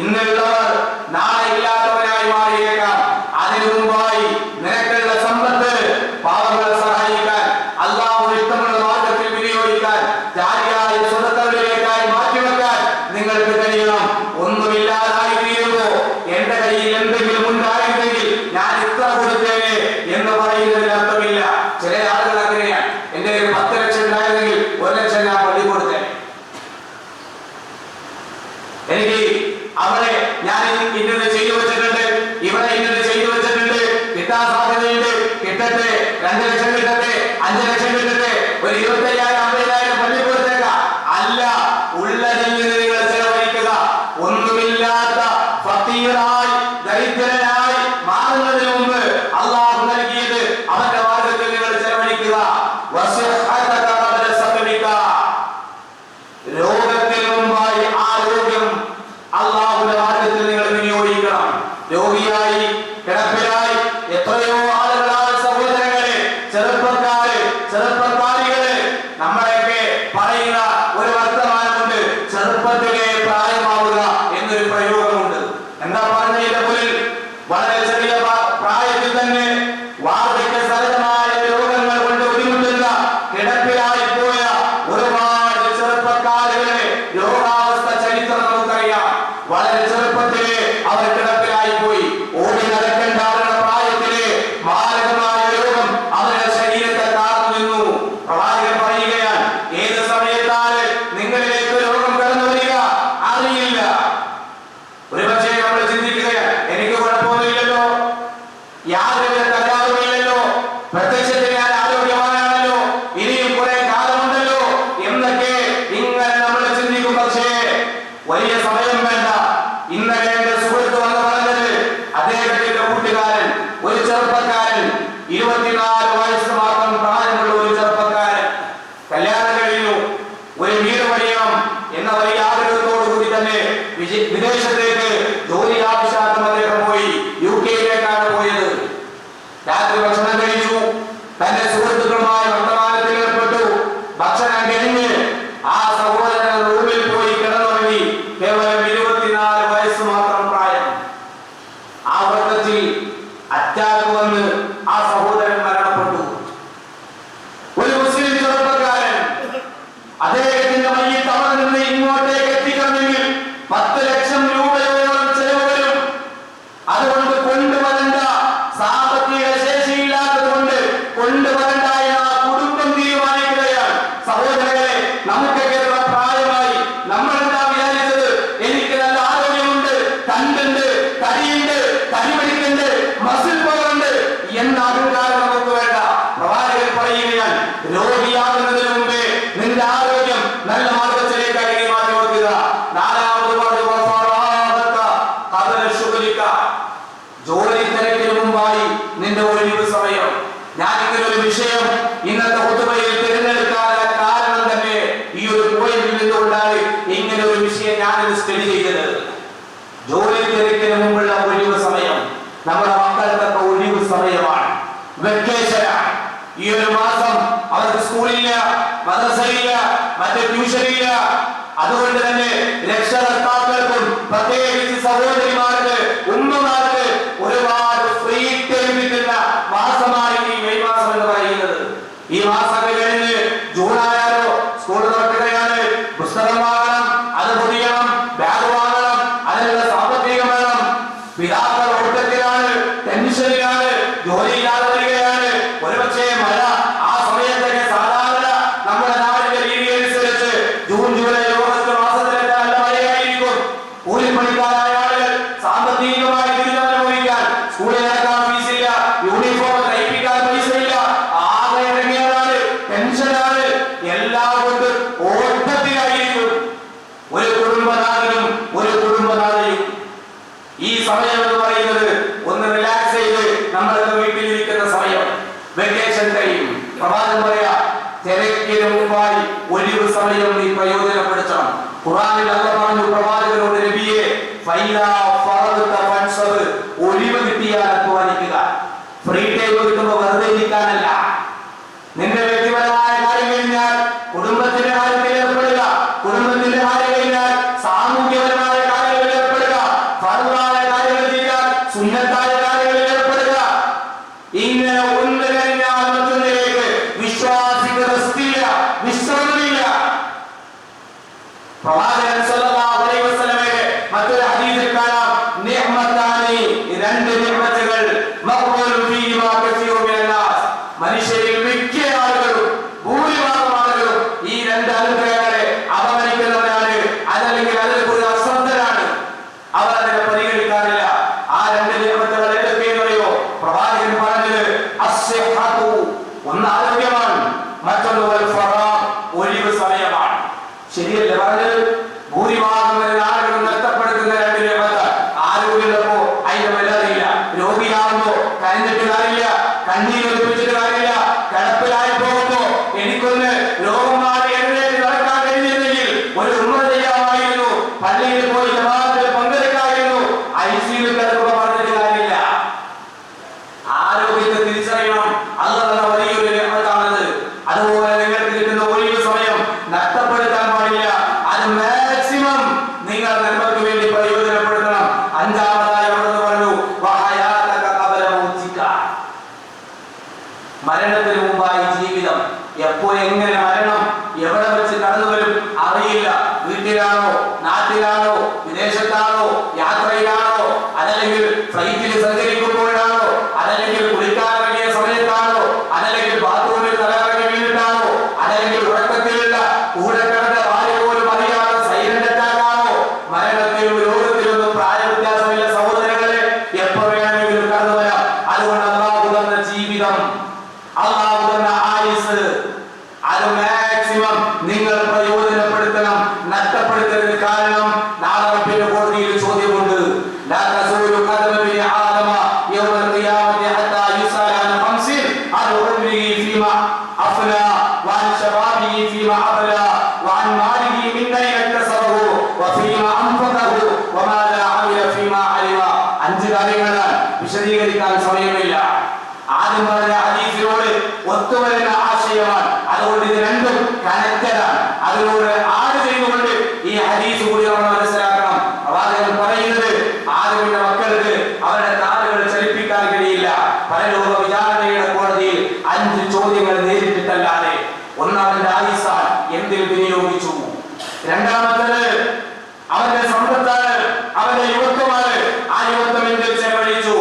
ഇന്നുള്ളവർ നാളെ ഇല്ലാത്തവരായി മാറിയേക്കാം. അതിനു മുമ്പായി നിനക്കുള്ള സമ്പത്ത് പാവങ്ങളെ സഹായിക്കാൻ, അല്ലാഹു ഇഷ്ടമുള്ള മാർഗത്തിൽ വിനിയോഗിക്കാൻ, ജാരിയായ സ്വതന്ത്രങ്ങളിലേക്കായി മാറ്റിവെക്കാൻ നിങ്ങൾക്ക് കഴിയണം. ഒന്നുമില്ലാതായി തീരുമ്പോ എന്റെ കയ്യിൽ എന്തെങ്കിലും ഉണ്ടായിരുന്നെങ്കിൽ ഞാൻ ഇത്ര കൊടുത്തേനെ എന്ന് പറയുന്നതിൽ അർത്ഥമില്ല. ചില ആളുകൾ അങ്ങനെയാണ്. എന്റെ 10 ലക്ഷം ഉണ്ടായിരുന്നെങ്കിൽ 1 ലക്ഷം ഞാൻ പള്ളി കൊടുത്തേനെ. എനിക്ക് അവിടെ ഞാൻ ഇന്നത് ചെയ്തു വെച്ചിട്ടുണ്ട്, ഇവിടെ ഇന്നത് ചെയ്തു വെച്ചിട്ടുണ്ട്, കിട്ടാൻ സാധ്യതയുണ്ട്, കിട്ടട്ടെ, 2 ലക്ഷം കിട്ടട്ടെ, 5 ലക്ഷം കിട്ടട്ടെ, ഒരു 25,000 50,000 പള്ളി കൊടുത്തേക്കാം. അല്ല, ഉള്ളതിൽ നിന്ന് നിങ്ങൾ ചെലവഴിക്കുക. ഒന്നുമില്ലാത്ത ഫക്കീറായി ദരിദ്രനായി മാറുന്നതിന് മുമ്പ് അല്ലാഹു നൽകിയത് അവന്റെ മാർഗത്തിൽ നിങ്ങൾ ചെലവഴിക്കുക. രോഗത്തിന് മുമ്പായി ആരോഗ്യം അല്ലാഹുവിന്റെ മാർഗത്തിൽ നിങ്ങൾ വിനിയോഗിക്കണം. രോഗിയായി കിടപ്പിലായി എത്രയോ ആളുകളായ സഹോദരങ്ങളെ, ചെറുപ്പക്കാരികളെ, നമ്മളെയൊക്കെ പറയുന്ന ഒരു വർത്തമാനമുണ്ട്, ചെറുപ്പത്തിലെ പ്രായമാവുക എന്നൊരു പ്രയോഗമുണ്ട്. എന്താ പറഞ്ഞതിന്റെ മുന്നിൽ വളരെ ചെറിയ പ്രായത്തിൽ തന്നെ വാർദ്ധക്യ സഹജമായ രോഗങ്ങൾ കൊണ്ട് ബുദ്ധിമുട്ടുന്ന കിടപ്പിലായി പോയ ഒരുപാട് ചെറുപ്പക്കാരുടെ രോഗാവസ്ഥ ചരിത്രം നമുക്കറിയാം. വളരെ ചെറുപ്പത്തിലെ അവർ കിടപ്പിലായി പോയി. ഓടി നടക്കേണ്ട അവരുടെ പ്രായത്തിലെ മാരകമായ രോഗം അവരുടെ ശരീരത്തെ കാർന്നു നിന്നു. പ്രവാചകൻ പറയുകയാണ്, ഏത് സമയത്താണ് നിങ്ങളിലേക്ക് രോഗം കടന്നു വരിക അറിയില്ല. ഒരുപക്ഷെ നമ്മൾ ചിന്തിക്കുകയാണ്, എനിക്ക് കുഴപ്പമൊന്നുമില്ലല്ലോ, യാതൊരു തകരാറുമില്ലല്ലോ, പ്രത്യക്ഷത്തിൽ ഞാൻ ആരോഗ്യവാനാണല്ലോ, ഇനിയും കുറെ കാലമുണ്ടല്ലോ എന്നൊക്കെ ഇങ്ങനെ നമ്മൾ ചിന്തിക്കും. പക്ഷേ വലിയ സമയം വേണ്ട. ഇന്നലെ എന്റെ സുഹൃത്ത് വന്ന് പറഞ്ഞത്, അദ്ദേഹത്തിന്റെ കൂട്ടുകാരൻ, ഒരു ചെറുപ്പക്കാരൻ, 24 വയസ്സ് മാത്രം പ്രായമുള്ള ഒരു ചെറുപ്പക്കാരൻ, കല്യാണം കഴിഞ്ഞു, ഒരു വീട് പണിയണം എന്ന വലിയ ആഗ്രഹത്തോടുകൂടി തന്നെ വിദേശത്തേക്ക് ജോലി ആവശ്യാർത്ഥം അദ്ദേഹം പോയി. UK-യിലേക്കാണ് പോയത്. രാത്രി ഭക്ഷണം കഴിച്ചു, തന്റെ സുഹൃത്തുക്കളുമായി വർത്തമാനത്തിൽ ഏർപ്പെട്ടു. ഭക്ഷണം കഴിഞ്ഞ് ആ സഹോദരൻ റൂമിൽ പോയി കിടന്നുറങ്ങി. കേവലം 24 വയസ്സ് മാത്രം പ്രായം. ആ വൃത്തത്തിൽ അറ്റാക്ക് വന്ന് ആ സഹോദരൻ മരണപ്പെട്ടു. ഒരു മുസ്ലിം ചെറുപ്പക്കാരൻ, അദ്ദേഹത്തിന്റെ മയ്യിത്ത് അവിടെ നിന്ന് ഇങ്ങോട്ടേക്ക് എത്തിക്കണമെങ്കിൽ 10 ലക്ഷം രൂപയോളം ചെലവ് വരും. അതുകൊണ്ട് കൊണ്ടുവരേണ്ട സാമ്പത്തിക ശേഷിയില്ലാത്തത് കൊണ്ട് കൊണ്ടുവരേണ്ട എന്ന കുടുംബം തീരുമാനിക്കുകയാണ്. സഹോദരങ്ങളെ, നമുക്കൊക്കെ പ്രായമായി നമ്മൾ എന്താ വിചാരിച്ചത്? എനിക്ക് നല്ല ആരോഗ്യമുണ്ട്, തണ്ടുണ്ട്, തടിയുണ്ട്, തടിപിടിക്കുന്നുണ്ട്, മസിൽ പവറുണ്ട് എന്ന അഹങ്കാരം നമുക്ക് വേണ്ട. പ്രവാചകൻ പറയുകയാണ്, രോഗിയാകുന്നതിന് മുമ്പേ നിന്റെ ആരോഗ്യം നല്ല മാർഗത്തിലേക്കായി മാറ്റി വെക്കുക. നാലാമത് പറഞ്ഞു, ജോലി തിരക്കിന് മുമ്പായി നിന്റെ ഒഴിവ് സമയം. ഞാൻ ഇങ്ങനെ ഒരു വിഷയം ഇന്നത്തെ ഹുതുബയിൽ തിരഞ്ഞെടുക്കാനുള്ള കാരണം തന്നെ ഈ ഒരു പോയിന്റിൽ നിന്നുകൊണ്ടാണ് ഇങ്ങനെ ഒരു വിഷയം ഞാനിത് സ്റ്റഡി ചെയ്തത്. ജോലി തിരക്കിന് മുമ്പുള്ള ഒഴിവ് സമയം നമ്മുടെ മക്കൾക്കൊക്കെ ഒഴിവ് സമയമാണ്, വെക്കേഷനാണ്. ഈ ഒരു മാസം അവർക്ക് സ്കൂളില്ല, മദ്രസയില്ല, മറ്റു ട്യൂഷനില്ല. അതുകൊണ്ട് തന്നെ രക്ഷകർത്താക്കൾക്കും പ്രത്യേകിച്ച് സഹോദരിമാർക്ക്, ഉമ്മമാർക്ക് ഒരുപാട് ഫ്രീ ടൈം കിട്ടുന്ന മാസമാണ് ഈ മെയ് മാസം എന്ന് പറയുന്നത്. ഈ മാസം കഴിഞ്ഞ് ജൂണായാലോ സ്കൂൾ തുറക്കുകയാണ്. പുസ്തകം വാങ്ങണം, അത് പൊതിയണം, ബാഗ് വാങ്ങണം, അതിനുള്ള സാമ്പത്തികം വേണം. പിതാക്കൾ ഓട്ടത്തിലാണ്, ടെൻഷനിലാണ്, ജോലിയില്ലാതെ വരികയാണ്. ഒരുപക്ഷെ മഴ ആ സമയത്തൊക്കെ സാധാരണ നമ്മുടെ നാടിന്റെ രീതി അനുസരിച്ച് ജൂൺ ജൂലൈ ഓഗസ്റ്റ് മാസത്തിലൊക്കെ നല്ല മഴയായിരിക്കും. കൂലിപ്പണിക്കാരായ ആളുകൾ സാമ്പത്തികമായി ദുരിതമനുഭവിക്കാൻ സ്കൂളിൽ നടക്കാൻ ഫീസില്ല, യൂണിഫോം തയ്പ്പിക്കാൻ പൈസ ഇല്ല, ആകെ ഇറങ്ങിയതാണ്, ടെൻഷനാണ്, എല്ലാം കൊണ്ട് ഓട്ടത്തിലായിരിക്കും. ഒരു കുടുംബനാഥനും ഒരു കുടുംബനാഥയും ഈ സമയം എന്ന് പറയുന്നത് ഒന്ന് റിലാക്സ് ചെയ്ത് നമ്മളൊക്കെ വീട്ടിലിരിക്കുന്ന സമയം, വെക്കേഷൻ ടൈം. പ്രവാചകൻ പറയാ, തിരക്കിന് മുമ്പായി ഒഴിവ് സമയം നീ പ്രയോജനപ്പെടുത്തണം. ഖുർആനിൽ അല്ലാഹു പറഞ്ഞു പ്രവാചകനോട്, നബിയെ ഒഴിവ് കിട്ടിയാൽ അധ്വാനിക്കുക. ഫ്രീ ടൈം കിട്ടുമ്പോൾ വെറുതെ ഇരിക്കാനല്ല. നിന്റെ വ്യക്തിപരമായ കാര്യം കഴിഞ്ഞാൽ കുടുംബത്തിന്റെ കാര്യത്തിൽ ഏർപ്പെടുക, കുടുംബത്തിന്റെ കാര്യം കഴിഞ്ഞാൽ സാമൂഹ്യപരമായ കാര്യങ്ങളിൽ ഏർപ്പെടുക. ഹദീസിൽ കാണാം നിഅമതാനി, രണ്ട് നിഅമത്തുകൾ മഖ്ബൂലുൻ ഫീഹിമാ കസീറുൻ മിനന്നാസ്, മനുഷ്യരിൽ മിക്ക ആളുകളും ഭൂരിഭാഗം ആളുകളും ഈ രണ്ട് അനുഗ്രഹങ്ങളെ അവഗണിക്കുന്നവരാണ്, അതല്ലെങ്കിൽ അതിനെക്കുറിച്ച് അശ്രദ്ധരാണ്, അവർ അതിനെ പരിഗണിക്കാറില്ല. ആ രണ്ട് നിഅമത്തുകൾ ഏതൊക്കെയെന്ന് അറിയോ? പ്രവാചകൻ പറഞ്ഞത് അസ്സിഹ്ഹതു, ഒന്ന് ആരോഗ്യമാണ്, മറ്റൊന്ന് വൽ ഫറാഗ്, ഒഴിവ് സമയമാണ്. ശരിയല്ലേ പറഞ്ഞത്? ഭൂരിഭാഗം ആളുകളും നഷ്ടപ്പെടുത്തുന്ന രണ്ട് നിഅമത്ത്. ആരോഗ്യമുള്ളപ്പോ അതിന്റെ വില അറിയില്ല, രോഗിയാകുമ്പോ കരഞ്ഞിട്ട് കാര്യമില്ല, കണ്ണീരൊലിപ്പിച്ചിട്ട് കാര്യമില്ല, കിടപ്പിലായി പോകുമ്പോ എനിക്കൊന്ന് രോഗം മാറി എഴുന്നേറ്റ് നടക്കാൻ കഴിഞ്ഞിരുന്നെങ്കിൽ ഒരു ഉമ്മ ചെയ്യാമായിരുന്നു, പള്ളിയിൽ പോയി ജമാഅത്തിൽ പങ്കെടുക്കാമായിരുന്നു, ഐസിയുവിൽ കിടക്കുക പറഞ്ഞിട്ട് കാര്യമില്ല. ആരോഗ്യത്തെ തിരിച്ചറിയണം. അല്ലാഹ് തന്ന വലിയൊരു നിഅമത്താണത്. അതുപോലെ നിങ്ങൾക്ക് കിട്ടുന്ന ഒഴിവ് സമയം നഷ്ടപ്പെടുത്താൻ പാടില്ല. അത് മാക്സിമം നിങ്ങൾ നന്മയ്ക്ക് വേണ്ടി പ്രയോജനപ്പെടുത്തണം. അഞ്ചാമതായി അവിടുന്ന് പറഞ്ഞു വഹയാതക ഖബല മൗതിക, മരണത്തിന് മുമ്പായി ജീവിതം. എപ്പോ എങ്ങനെ മരണം എവിടെ വെച്ച് കടന്നു വരും അറിയില്ല. വീട്ടിലാണോ, നാട്ടിലാണോ, വിദേശത്താണോ, യാത്രയിലാണോ, അതല്ലെങ്കിൽ ഫ്ലൈറ്റിൽ സഞ്ചരിക്കുമ്പോഴാണോ, അതല്ലെങ്കിൽ കുളിക്കാനിറങ്ങിയ സമയത്താണോ, അതല്ലെങ്കിൽ ബാത്റൂമിൽ തലയിറങ്ങി വീണിട്ടാണോ, അതല്ലെങ്കിൽ ഉറക്കത്തിലുള്ള കൂടെ കിടന്ന ഭാര്യ പോലും അറിയാതെ സൈലന്റ് അറ്റാക്കാണോ? മരണത്തിലും രോഗത്തിലൊന്നും പ്രായ വ്യത്യാസമില്ല സഹോദരങ്ങളെ, എപ്പോ വേണമെങ്കിലും കടന്നു വരാം. അതുകൊണ്ട് അല്ലാഹു തന്ന ജീവിതം, അല്ലാഹു തന്ന ആയുസ്, അത് മാക്സിമം നിങ്ങൾ പ്രയോജനപ്പെടുത്തണം, നഷ്ടപ്പെടുത്തരുത്. കാരണം നാളെ റബ്ബിന്റെ കോടതിയിൽ ചോദ്യമുണ്ട്. ലാ തസൂലു ഖദമ ബിനി ആദമ യൗമൽ ഖിയാമത്തി ഹത്താ യുസഅല അൻ ഖംസിൻ അൻ ഉംരിഹി ഫീമാ അഫ്നാ വഅൻ ശബാബിഹി ഫീമാ അബ്ലാ വഅൻ മാലിഹി മിൻ അയ്ന ഇക്തസബഹു വഫീമാ അൻഫഖഹു വമാദാ അമില ഫീമാ അലിമ. അഞ്ച് കാര്യങ്ങളാണ്, വിശദീകരിക്കാൻ സമയമില്ല. ആദ്യം പറഞ്ഞ ഹദീസിനോട് ഒത്തുവരുന്ന ആശയമാണ്. അതുകൊണ്ട് ഇത് രണ്ടും കണക്റ്റഡാണ്. അതിനോട് ആഡ് ചെയ്തുകൊണ്ട് ഈ ഹദീസ് കൂടി നമ്മൾ മനസ്സിലാക്കണം. പ്രവാചകൻ പറയുന്നത് ആദമിന്റെ മക്കൾക്ക് അവരുടെ കാലുകൾ ചലിപ്പിക്കാൻ കഴിയില്ല. പരലോക വിചാരണയുടെ കോടതിയിൽ 5 ചോദ്യങ്ങൾ നേരിട്ടിട്ടല്ലാതെ. ഒന്നാമത്തെ ആയുസ്സാണ്, എന്തിൽ വിനിയോഗിച്ചു. രണ്ടാമത്തേത് അവന്റെ സമ്പത്താണ്, അവന്റെ യുവത്വമാണ്, ആ യുവത്വം എന്തിൽ ചെലവഴിച്ചു.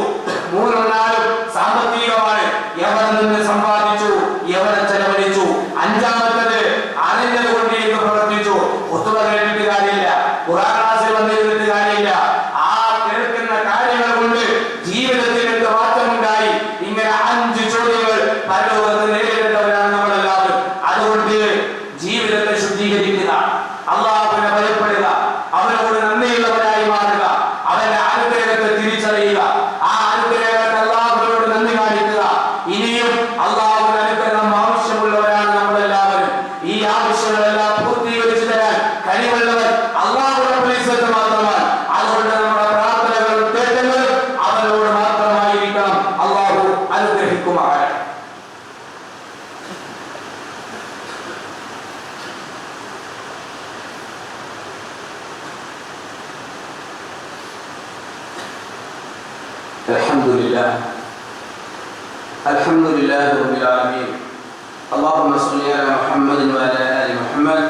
3 4 സാമ്പത്തികമാണ്, എവിടെ നിന്ന് സമ്പാദിച്ചു, എവിടെ ചെലവഴിച്ചു. അഞ്ചാമത്തേത് അറിഞ്ഞത് കൊണ്ട് എന്ത് പ്രവർത്തിച്ചു. ഒത്തുവ കേട്ടിട്ട് കാര്യമില്ല, ഖുർആൻ ക്ലാസ്സിൽ വന്നിരുന്നിട്ട് കാര്യമില്ല. ആ കേൾക്കുന്ന കാര്യങ്ങൾ കൊണ്ട് ജീവിതത്തിൽ എന്ത് മാറ്റമുണ്ടായി. ഇങ്ങനെ 5 ചോദ്യങ്ങൾ പരലോകത്ത് നേരിടേണ്ടവരാണ് നമ്മളെല്ലാവരും. അതുകൊണ്ട് ജീവിതത്തെ ശുദ്ധീകരിക്കുക, അല്ലാഹുവിനെ ഭയപ്പെടുക, അവനോട് നന്ദിയുള്ളവരായി മാറുക, അവന്റെ അനുഗ്രഹത്തെ തിരിച്ചറിയുക, ആ അനുഗ്രഹത്തെ അല്ലാഹുവിനോട് നന്ദി കാണിക്കുക. ഇനിയും അല്ലാഹുവിന്റെ അനുഗ്രഹം ആവശ്യമുള്ളവരാണ് നമ്മളെല്ലാവരും. ഈ ആവശ്യങ്ങളെല്ലാം പൂർത്തീകരിച്ചു തരാൻ കഴിവുള്ളവർ അല്ലാഹു റബ്ബുൽ ഇസ്സത്ത് മാത്രമാണ്. അതുകൊണ്ട് നമ്മുടെ പ്രാർത്ഥനകളും തേട്ടങ്ങളും അവനോട് മാത്രമായിരിക്കണം. അല്ലാഹു അനുഗ്രഹിക്കുമാറാകട്ടെ. الحمد لله رب العالمين. اللهم صل على محمد وعلى آل محمد.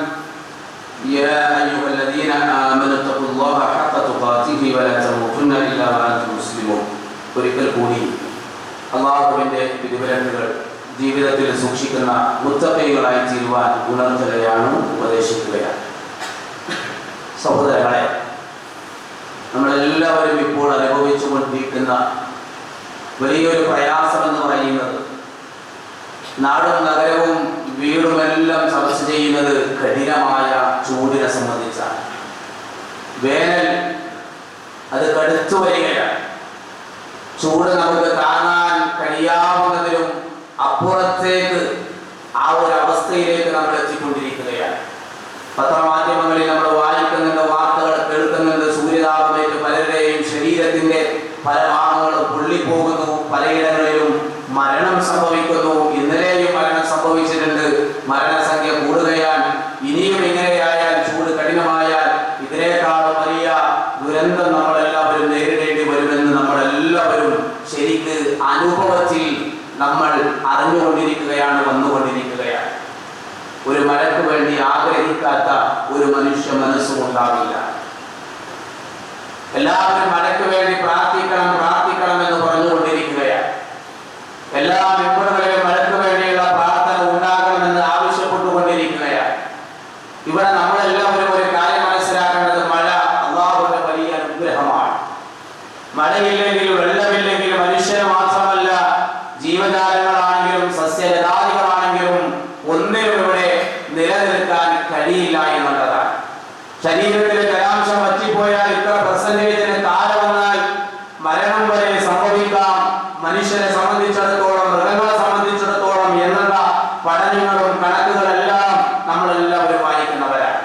يا أيها الذين آمنوا اتقوا الله حق تقاته ولا تموتن إلا وأنتم مسلمون. ഒരിക്കൽ കൂടി അല്ലാഹുവിന്റെ വിധിവിലക്കുകൾ ജീവിതത്തിൽ സൂക്ഷിക്കുന്ന മുത്തഖീകളായി തീരുവാൻ ഉണർത്തുകയാണ്, ഉപദേശിക്കുകയാണ്. സഹോദരങ്ങളെ, നമ്മളെല്ലാവരും ഇപ്പോൾ അനുഭവിച്ചുകൊണ്ടിരിക്കുന്ന വലിയൊരു പ്രയാസം എന്ന് പറയുന്നത്, നാടും നഗരവും വീടുമെല്ലാം ചർച്ച ചെയ്യുന്നത് കഠിനമായ ചൂടിനെ സംബന്ധിച്ചാണ്. വേനൽ അത് കടുത്തു വരികയാണ്. ചൂട് നമുക്ക് താങ്ങാൻ കഴിയാവുന്നതിലും അപ്പുറത്തേക്ക് ആ ഒരു അവസ്ഥയിലേക്ക് നമ്മൾ എത്തിക്കൊണ്ടിരിക്കുകയാണ്. പത്രമാധ്യമങ്ങളിൽ നമ്മൾ വായിക്കുന്നുണ്ട്, വാർത്തകൾ കേൾക്കുന്നുണ്ട്. സൂര്യതാപമേറ്റ് പലരുടെയും ശരീരത്തിന്റെ പല ഭാഗങ്ങളും പൊള്ളിപ്പോകുന്നു, പലയിടങ്ങളിലും മരണം സംഭവിക്കുന്നു. ഇന്നലെയും മരണം സംഭവിച്ചിട്ടുണ്ട്. മരണസംഖ്യ കൂടുകയാണ്. ഇനിയും ഇങ്ങനെയായാൽ, ചൂട് കഠിനമായാൽ ഇതിനേക്കാളും വലിയ ദുരന്തം നമ്മളെല്ലാവരും നേരിടേണ്ടി വരുമെന്ന് നമ്മളെല്ലാവരും ശരിക്ക് അനുഭവത്തിൽ നമ്മൾ അറിഞ്ഞുകൊണ്ടിരിക്കുകയാണ്, വന്നുകൊണ്ടിരിക്കുകയാണ്. ഒരു മഴയ്ക്ക് വേണ്ടി ആഗ്രഹിക്കാത്ത ഒരു മനുഷ്യ മനസ്സും ഉണ്ടാവില്ല. എല്ലാവരും മഴയ്ക്ക് വേണ്ടി പ്രാർത്ഥിക്കണം പ്രാർത്ഥിക്കണം എന്ന് പറഞ്ഞുകൊണ്ടിരിക്കുകയാണ്. എല്ലാ വിപണികളിലും മഴയ്ക്ക് വേണ്ടിയുള്ള പ്രാർത്ഥന ഉണ്ടാകണമെന്ന് ആവശ്യപ്പെട്ടുകൊണ്ടിരിക്കുകയാണ്. ഇവിടെ നമ്മളെല്ലാവരും ഒരു കാര്യം മനസ്സിലാക്കേണ്ടത്, മഴ അല്ലാഹുവിന്റെ വലിയ അനുഗ്രഹമാണ്. മഴയില്ലെങ്കിൽ, വെള്ളമില്ലെങ്കിൽ മനുഷ്യന് മാത്രമല്ല, ജീവജാലങ്ങളാണെങ്കിലും സസ്യലതാദികളാണെങ്കിലും ഒന്നിനും ഇവിടെ നിലനിൽക്കാൻ കഴിയില്ല എന്നുള്ളതാണ്. ശരീരത്തിലെ ജലാംശം വറ്റിപ്പോയാൽ, ഇത്ര പെർസെന്റേജിന് താഴെ വന്നാൽ മരണം വരെ സംഭവിക്കാം. മനുഷ്യനെ സംബന്ധിച്ചിടത്തോളം, മൃഗങ്ങളെ സംബന്ധിച്ചിടത്തോളം എന്നുള്ള പഠനങ്ങളും കണക്കുകളെല്ലാം നമ്മളെല്ലാവരും വായിക്കുന്നവരാണ്.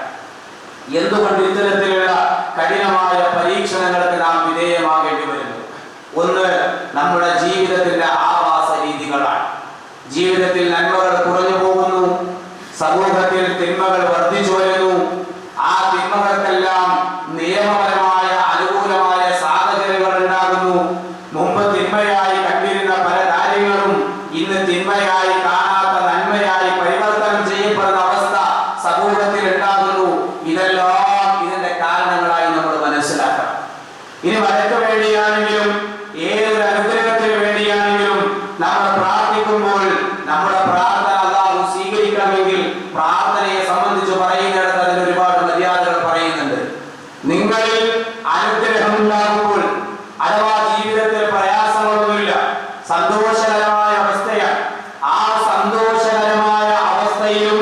എന്തുകൊണ്ട് ഇത്തരത്തിലുള്ള കഠിനമായ പരീക്ഷണങ്ങൾക്ക് നാം വിധേയമാകേണ്ടി വരുന്നു? ഒന്ന്, നമ്മുടെ ജീവിതത്തിന്റെ ആവാസ രീതികളാണ്. ജീവിതത്തിൽ നന്മകൾ കുറഞ്ഞു പോകുന്നു, സമൂഹത്തിൽ തിന്മകൾ വർദ്ധിച്ചു വരുന്നു. ആ തിന്മകൾക്കെല്ലാം നിയമപരമായ അനുകൂലമായ സാഹചര്യങ്ങൾ ഉണ്ടാകുന്നു. മുമ്പ് തിന്മയായി കണ്ടിരുന്ന പല കാര്യങ്ങളും ഇന്ന് തിന്മയായി കാണാത്ത നന്മയായി പരിവർത്തനം ചെയ്യപ്പെടുന്ന അവസ്ഥ സമൂഹത്തിൽ ഉണ്ടാകുന്നു. ഇതെല്ലാം ഇതിന്റെ കാരണങ്ങളായി നമ്മൾ മനസ്സിലാക്കണം. ഇനി മഴയ്ക്ക് വേണ്ടിയാണെങ്കിലും ഏതൊരു അനുഗ്രഹത്തിന് വേണ്ടിയാണെങ്കിലും നമ്മൾ പ്രാർത്ഥിക്കുമ്പോൾ നമ്മുടെ പ്രാർത്ഥന അല്ലാഹു സ്വീകരിക്കണമെങ്കിൽ പ്രാർത്ഥനയെ സംബന്ധിച്ച് പറയുന്നിടത്ത് അതിന് ഒരുപാട് മര്യാദകൾ പറയുന്നുണ്ട്. നിങ്ങളിൽ അനുഗ്രഹം ഉണ്ടാകുമ്പോൾ, അഥവാ ജീവിതത്തിൽ പ്രയാസങ്ങളൊന്നുമില്ല, സന്തോഷകരമായ അവസ്ഥയാണ്. ആ സന്തോഷകരമായ അവസ്ഥയിലും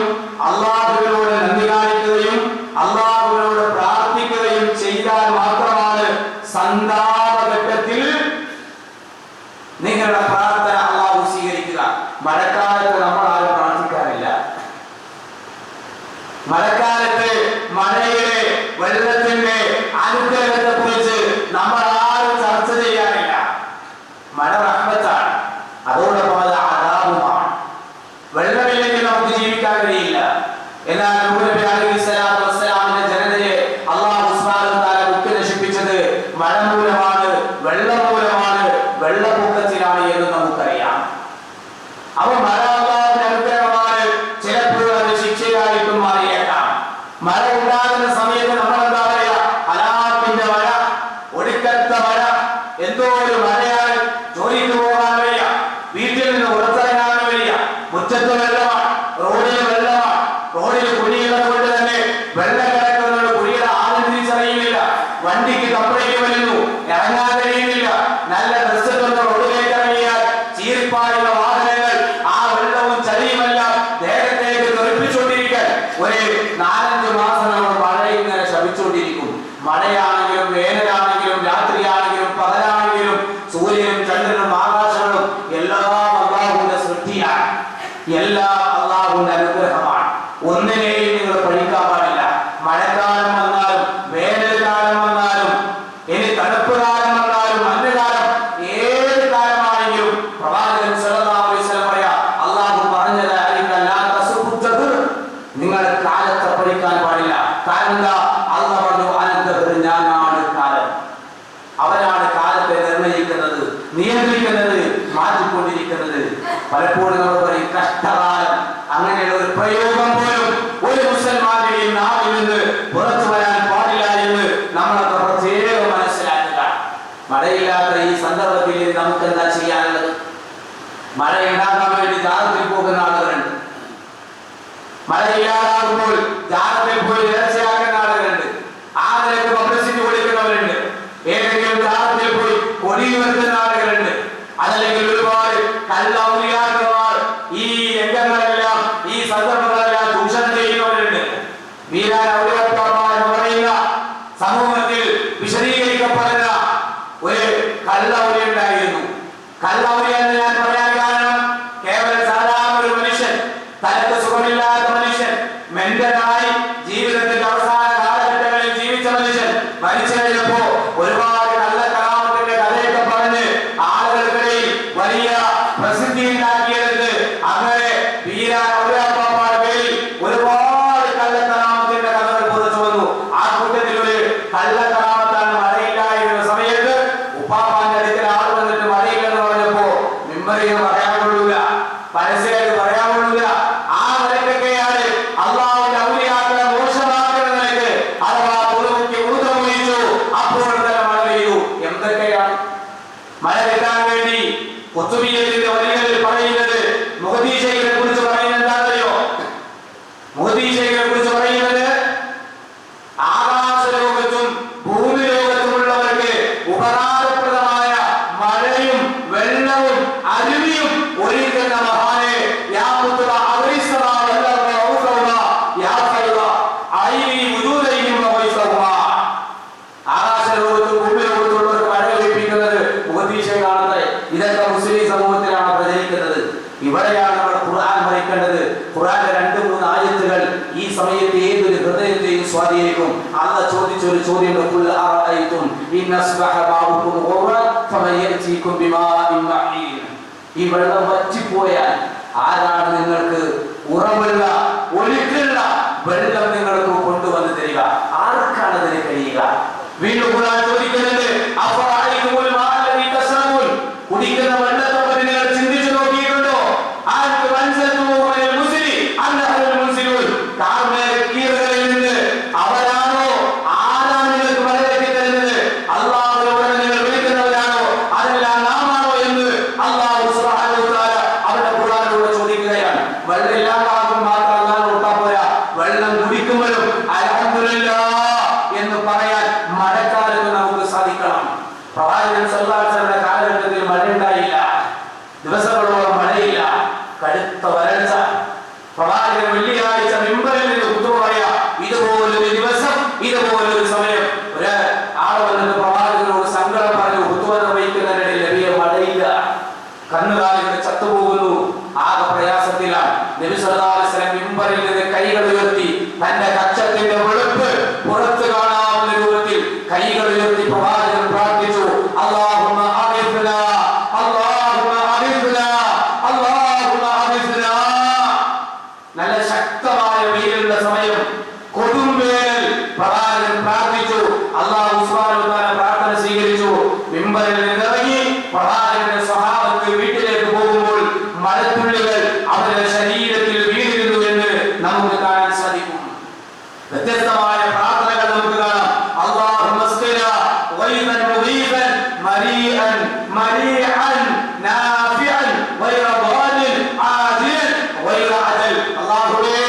അല്ലാഹുവിനോട് നന്ദി കാണിക്കുകയും അല്ലാഹുവിനോട് പ്രാർത്ഥിക്കുകയും ചെയ്താൽ മാത്രമാണ് സന്താപഘട്ടത്തിൽ നിങ്ങളുടെ പ്രാർത്ഥന അല്ലാഹു സ്വീകരിക്കുക. മഴക്കാലത്ത് നമ്മൾ ആരും പ്രാർത്ഥിക്കാറില്ല. മഴക്കാലത്ത് മഴയുടെ വെള്ളത്തിന്റെ അനുഗ്രഹത്തെ കുറിച്ച് നമ്മൾ ആരും ചർച്ച ചെയ്യാറില്ല. മഴ റഹ്മത്താണ്, അതോടൊപ്പം അത് അദാബുമാണ്. വെള്ളമില്ലെങ്കിൽ നമുക്ക് ജീവിക്കാൻ കഴിയില്ല. എന്നാൽ നൂഹ് നബി അലൈഹിസ്സലാത്തു വസ്സലാമിന്റെ ജനതയെ അല്ലാഹു സുബ്ഹാനഹു വ തആല മുക്കി നശിപ്പിച്ചത് മഴ മൂലമാണ്, വെള്ളം മൂലമാണ്, വെള്ളപ്പൊക്കത്തിലാണ് എന്ന് നമുക്കറിയാം. അവ മഴ അല്ലാഹുവിന്റെ അനുഗ്രഹമാണ്. ചിലപ്പോൾ അത് ശിക്ഷയായിട്ടും മാറിയേക്കാം. മഴ ഉണ്ടാകുന്ന സമയത്ത് നമ്മൾ എന്താ പറയുക? ഹലാക്കിന്റെ മഴ, ഒടുക്കത്തെ മഴ, എന്തോ ഒരു മഴയാണ്. ജോലിക്ക് പോകാൻ വയ്യ, വീട്ടിൽ നിന്ന് പുറത്തിറങ്ങാൻ വയ്യ, മുറ്റത്ത് വെള്ളമാണ്, റോഡിൽ വെള്ളമാണ്. റോഡിൽ കുഴിയുള്ളത് കൊണ്ട് തന്നെ വെള്ളം കിടക്കുന്നത് കുഴിയുടെ ആദ്യം തിരിച്ചറിയുന്നില്ല. വണ്ടിക്ക് കപ്പലേക്ക് വരുന്നു, ഇറങ്ങാൻ കഴിയുന്നില്ല. നല്ല ഡ്രസ്സ് കൊണ്ട് റോഡിലേക്ക് ഇറങ്ങിയാൽ ചീർപ്പായുള്ള വാഹനങ്ങൾ ആ വെള്ളവും ചളിയുമെല്ലാം ദേഹത്തേക്ക് തെറിപ്പിച്ചുകൊണ്ടിരിക്കാൻ ഒരു 4-5 മാസം നമ്മൾ മഴ ഇങ്ങനെ ശപിച്ചുകൊണ്ടിരിക്കും. മഴയാണെങ്കിലും വേനലാണെങ്കിലും രാത്രിയാണെങ്കിലും പകലാണെങ്കിലും സൂര്യനും ചന്ദ്രനും ആകാശങ്ങളും എല്ലാം അല്ലാഹുവിന്റെ സൃഷ്ടിയാണ്. എല്ലാം അല്ലാഹുവിന്റെ അനുഗ്രഹമാണ്. ഒന്നിനെയും നിങ്ങൾ പഠിക്കാൻ പാടില്ല. മഴക്കാലം വന്നാലും വേനൽക്കാലം വന്നാലും ഇനി തണുപ്പ് കാലം വന്നാലും മഞ്ഞുകാലം, ഏത് കാലമാണെങ്കിലും പ്രവാചകൻ സല്ലല്ലാഹു അലൈഹി വസല്ലം പറയാ, അല്ലാഹു പറഞ്ഞത് നിങ്ങൾ കാലത്തെ പഠിക്കാൻ പാടില്ല. കാരണം എന്താ? അല്ലാഹു പറഞ്ഞു, ഞാനാണ് കാലം. അവനാണ് കാലത്തെ നിർണയിക്കുന്നത്, നിയന്ത്രിക്കുന്നത്, മാറ്റിക്കൊണ്ടിരിക്കുന്നത്. പലപ്പോഴും നമ്മൾ പറയും കഷ്ടകാലം. അങ്ങനെയുള്ള ഒരു പ്രയോഗം പോലും ഒരു മുസൽമാന്റെയും നാട്ടിൽ നിന്ന് പുറത്തു വരാൻ പാടില്ല എന്ന് നമ്മളൊക്കെ പ്രത്യേകം മനസ്സിലാക്കുക. മഴയില്ലാത്ത ഈ സന്ദർഭത്തിൽ നമുക്ക് എന്താ ചെയ്യാനുള്ളത്? മഴ ഉണ്ടാകാൻ വേണ്ടി ജാറത്തിൽ പോകുന്ന ആളുകളുണ്ട്. മഴയില്ലാതാകുമ്പോൾ ജാറത്തിൽ പോയി നേർച്ചയാക്കുന്ന ആളുകളുണ്ട്. ആ നിലക്ക് പബ്ലിസിറ്റി കൊടുക്കുന്നവരുണ്ട്. ഏതെങ്കിലും ജാറത്തിൽ പോയി കൊടി വെക്കുന്ന ആളുകളുണ്ട്. അതല്ലെങ്കിൽ ഒരുപാട് കള്ളൗലിയാക്കന്മാർ ഈ രംഗങ്ങളെല്ലാം, ഈ സന്ദർഭങ്ങളെല്ലാം ചൂഷണം ചെയ്യുന്നവരുണ്ട്. വീരാൻ ഔലിയാക്കന്മാർ എന്ന് പറയുന്ന സമൂഹത്തിൽ വിശദീകരിക്കപ്പെടുന്ന ഒരു കള്ളൗലി ഉണ്ടായിരുന്നു. കള്ളൗലി എന്ന് ഞാൻ പറയാൻ കാരണം, കേവലം സാധാരണ ഒരു മനുഷ്യൻ, തനക്ക് സുഖമില്ലാത്ത മനുഷ്യൻ, മെന്റനായി ജീവിതത്തിന്റെ അവസാന കാലഘട്ടങ്ങളിൽ ജീവിച്ച മനുഷ്യൻ മരിച്ചു കഴിഞ്ഞപ്പോ ഒരുപാട് കള്ളക്കലാമത്തിന്റെ കഥയൊക്കെ പറഞ്ഞ് ആളുകൾക്കിടയിൽ വലിയ പ്രസിദ്ധി ഉണ്ടാക്കിയെടുത്ത് അങ്ങനെ വീരാൻ ഔലിയാക്കന്മാരുടെ പേരിൽ ഒരുപാട് കള്ളക്കലാമത്തിന്റെ കഥകൾ പുറത്തു വന്നു. ആ കൂട്ടത്തിൽ ഒരു കള്ളക്കലാമത്താണ് മഴയില്ലായിരുന്ന സമയത്ത് ഉപ്പാപ്പാന്റെ അടുക്കൽ ആൾ വന്നിട്ട് മഴയില്ലെന്ന് പറഞ്ഞപ്പോ മിമ്പറിൽ എന്തൊക്കെയാണ്? മഴ കിട്ടാൻ വേണ്ടി ഖുത്ബിയത്തിന്റെ വരികളിൽ പറയുന്നത് മുഹദ്ദി ശൈഖിനെ കുറിച്ച് പറയുന്നത് എന്താണെന്നറിയോ? മുഹദ്ദി ശൈഖിനെ കുറിച്ച് പറയുന്നത് ആകാശ ലോകത്തും ഭൂമി ലോകത്തുമുള്ളവർക്ക് ഉപകാരപ്രദമായ മഴയും വെള്ളവും അരുവിയും ഒരുക്കുന്ന മഹാനെ ആകാശ ലോകത്തും ഭൂമി ലോകത്തുള്ളവർക്ക് മഴ ലഭിക്കുന്നത് മുഹദ്ദി ശൈഖാണത്രേ. ഇതൊക്കെ മുസ്ലിം സമൂഹത്തിലാണ് പ്രചരിക്കുന്നത്. ഇവിടെയാണ് നമ്മൾ ഖുർആൻ പഠിക്കേണ്ടത്. ഖുർആന്റെ 2-3 ആയത്തുകൾ ഈ സമയത്ത് ഏതൊരു ഹൃദയത്തെയും സ്വാധീനിക്കും. അല്ലാഹ് ചോദിച്ച ഒരു ചോദ്യമുണ്ട്, ഖുൽ അറഅയ്തും ഇൻ അസ്ബഹ മാഉകും ഖുറൻ ഫമയതികും ബിമാഇൻ മഈൻ. ഈ വെള്ളം വറ്റിപ്പോയാൽ ആരാണ് നിങ്ങൾക്ക് ഉറവുള്ള ഒഴുക്കുള്ള വെള്ളം നിങ്ങൾക്ക് കൊണ്ടുവന്ന് തരിക? ആർക്കാണ് അതിന് കഴിയുക? വീണ്ടും ഖുർആൻ ചോദിക്കുന്നുണ്ട്, അഫറഅയ്തുൽ മാഅല്ലദീ തശ്റബൂൻ. കുടിക്കുന്ന വെള്ളത്തെ പറ്റി നിങ്ങൾ ചിന്തിച്ചു നോക്കിയിട്ടുണ്ടോ? ആർക്ക് മനസ്സിലാക്കുമോൽ മുസ്ലി അന്നഹുൽ മുൻസിലൂൻ. കാർമേഘീറുകളിൽ നിന്ന് അവരാണോ ആരാണ് നിങ്ങൾക്ക് മഴ ലഭിച്ചു തരുന്നത്? അല്ലാഹുവിനെ നിങ്ങൾ വിളിക്കുന്നവരാണോ? അതെല്ലാം നാമാണോ എന്ന് അല്ലാഹു സുബ്ഹാനഹു വ തആല അവരുടെ ഖുർആനിലൂടെ ചോദിക്കുകയാണ്. വെള്ളം ഇല്ലാതാകുമ്പോൾ മാത്രം അല്ലാഹു ഒട്ടാ പോരാ, വെള്ളം കുടിക്കുമ്പോഴും അൽഹംദുലില്ലാഹ് എന്ന് പറയാൻ മഴക്കാലത്ത് നമുക്ക് സാധിക്കണം. പ്രവാചകൻ സല്ലല്ലാഹു അലൈഹി വസല്ലം കാലഘട്ടത്തിൽ മഴയുണ്ടായില്ല, ദിവസങ്ങളോളം മഴയില്ല, കടുത്ത വരൾച്ച. പ്രവാചകൻ വെള്ളിയാഴ്ച മിമ്പറിൽ നിന്ന് ഖുതുബ പറയാ, ഇതുപോലൊരു ദിവസം ഇതുപോലൊരു സമയം ഒരു ആള് വന്നിട്ട് പ്രവാചകനോട് സങ്കടം പറഞ്ഞു. ഖുതുബ നിർവഹിക്കുന്നതിനിടയിൽ നബിയെ മഴയില്ല, കന്നുകാലികൾ ചത്തുപോകുന്നു, ആകെ പ്രയാസത്തിലാണ്. നബി സല്ലല്ലാഹു അലൈഹി വസല്ലം മിമ്പറിൽ നിന്ന് കൈകൾ ഉയർത്തി തന്റെ കക്ഷത്തിന്റെ വെളുപ്പ് പുറത്തു കാണാവുന്ന രൂപത്തിൽ കൈകൾ ഉയർത്തി പ്രവാചകൻ പ്രാർത്ഥിച്ചു, അല്ലാഹുമ്മ അഗ്ഫിനാ, അല്ലാഹുമ്മ അഗ്ഫിനാ, അല്ലാഹുമ്മ അഗ്ഫിനാ. നല്ല ശക്തമായ വെയിലുള്ള സമയം, കൊടും വേനൽ, പ്രവാചകൻ പ്രാർത്ഥിച്ചു. അല്ലാഹു സുബ്ഹാനഹു വ തആല പ്രാർത്ഥന സ്വീകരിച്ചു. മിമ്പറിൽ നിന്ന് ഇറങ്ങി പ്രവാചകന്റെ സ്വഹാബത്ത് വീട്ടിലേക്ക് പോകുമ്പോൾ മഴത്തുള്ളികൾ അവരുടെ ശരീരത്തിൽ വീണിരുന്നു എന്ന് നമുക്ക് കാണാൻ സാധിക്കും. വ്യത്യസ്തമായ പ്രാർത്ഥനകൾ നമുക്ക് കാണാം. അല്ലാഹുമ്മ സ്ഖിനാ ഗൈസൻ മുഗീസൻ മരീഅൻ മരീഅൻ നാഫിഅൻ ഗൈറ ളാലിൻ ആദിൻ ഗൈറ അജൽ. അല്ലാഹുവേ,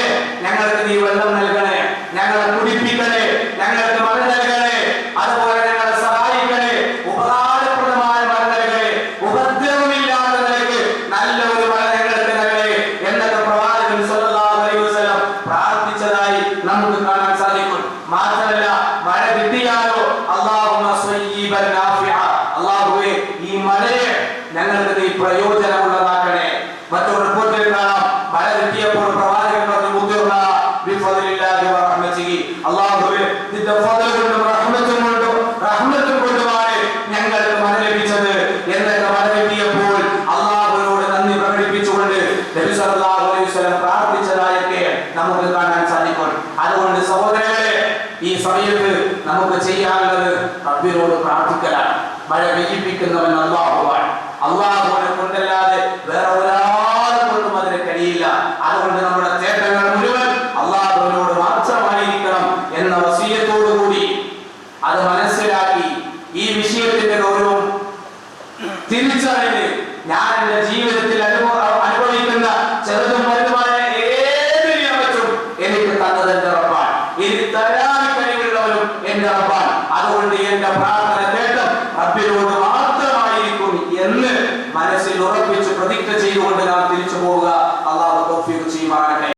ഞങ്ങൾക്ക് നീ വെള്ളം നൽകണേ, ഞങ്ങളെ കുടിപ്പിക്കണേ, ഞങ്ങൾക്ക് മഴ നൽകണേ, അതുപോലെ ഞങ്ങളെ സഹായിക്കണേ, ഉപകാരപ്രദമായ മഴ നൽകണേ, ഉപദ്രവമില്ലാത്ത നിലയ്ക്ക് നല്ല ഒരു മഴ ഞങ്ങൾക്ക് നൽകണേ എന്നൊക്കെ പ്രവാചകൻ സല്ലല്ലാഹു അലൈഹി വസല്ലം പ്രാർത്ഥിച്ചതായി നമുക്ക് കാണാൻ സാധിക്കും. മാത്രമല്ല, മഴ കിട്ടിയാലോ അല്ലാഹുമ്മ സ്വയ്യിബൻ നാഫിഅ, അല്ലാഹുവേ ഈ മഴയെ ഞങ്ങൾക്ക് നീ പ്രയോജനമുള്ളതാക്കണേ. മറ്റൊരു റിപ്പോർട്ടിൽ കാണാം, മഴ കിട്ടിയപ്പോൾ പ്രവാചകൻ പറഞ്ഞു, മുദ്ദിറനാ ബിഫദ്ലില്ലാഹി വ റഹ്മതിഹി, അല്ലാഹുവേ നിന്റെ ഫദ്ൽ കൊണ്ടും റഹ്മത്തും കൊണ്ടുമാണ് ഞങ്ങൾക്ക് മഴ ലഭിച്ചത് എന്നൊക്കെ മഴ കിട്ടിയപ്പോൾ അല്ലാഹുവിനോട് നന്ദി പ്രകടിപ്പിച്ചുകൊണ്ട് നബി സല്ലല്ലാഹു അലൈഹി വസല്ലം പ്രാർത്ഥിച്ചതായൊക്കെ നമുക്ക് കാണാൻ സാധിക്കും. അതുകൊണ്ട് സഹോദരങ്ങളെ, ഈ സമയത്ത് നമുക്ക് ചെയ്യാനുള്ളത് റബ്ബിനോട് പ്രാർത്ഥിക്കലാണ്. മഴ പെയ്യിപ്പിക്കുന്നവൻ അല്ലാഹുവാണ്. അല്ലാഹുവിനെ കൊണ്ടല്ലാതെ വേറെ ഒരാളെ കൊണ്ടും അതിന് കഴിയില്ല. അതുകൊണ്ട് നമ്മുടെ തേട്ടങ്ങൾ മുഴുവൻ അല്ലാഹുവിനോട് മാത്രമായിരിക്കണം എന്ന വസിയത്തോടു കൂടി അത് മനസ്സിലാക്കി ഈ വിഷയത്തിന്റെ ഗൗരവം തിരിച്ചറിഞ്ഞ് ഞാൻ എന്റെ ജീവിതത്തിൽ അനുഭവിക്കുന്ന ചെറുതും വലുതുമായ ഏത് നിയമത്തും എനിക്ക് തന്നത് എന്റെ റബ്ബാണ്. എനിക്ക് തരാൻ കഴിവുള്ളവരും എന്റെ റബ്ബാണ്. അതുകൊണ്ട് എന്റെ പ്രാർത്ഥന കേട്ടം റബ്ബിനോട് മാത്രമായിരിക്കും എന്ന് മനസ്സിൽ ഉറപ്പിച്ച് പ്രതിജ്ഞ ചെയ്തുകൊണ്ട് നാം തിരിച്ചു പോവുക. അല്ലാഹു തൗഫീഖ് ചെയ്യുമാറാകട്ടെ.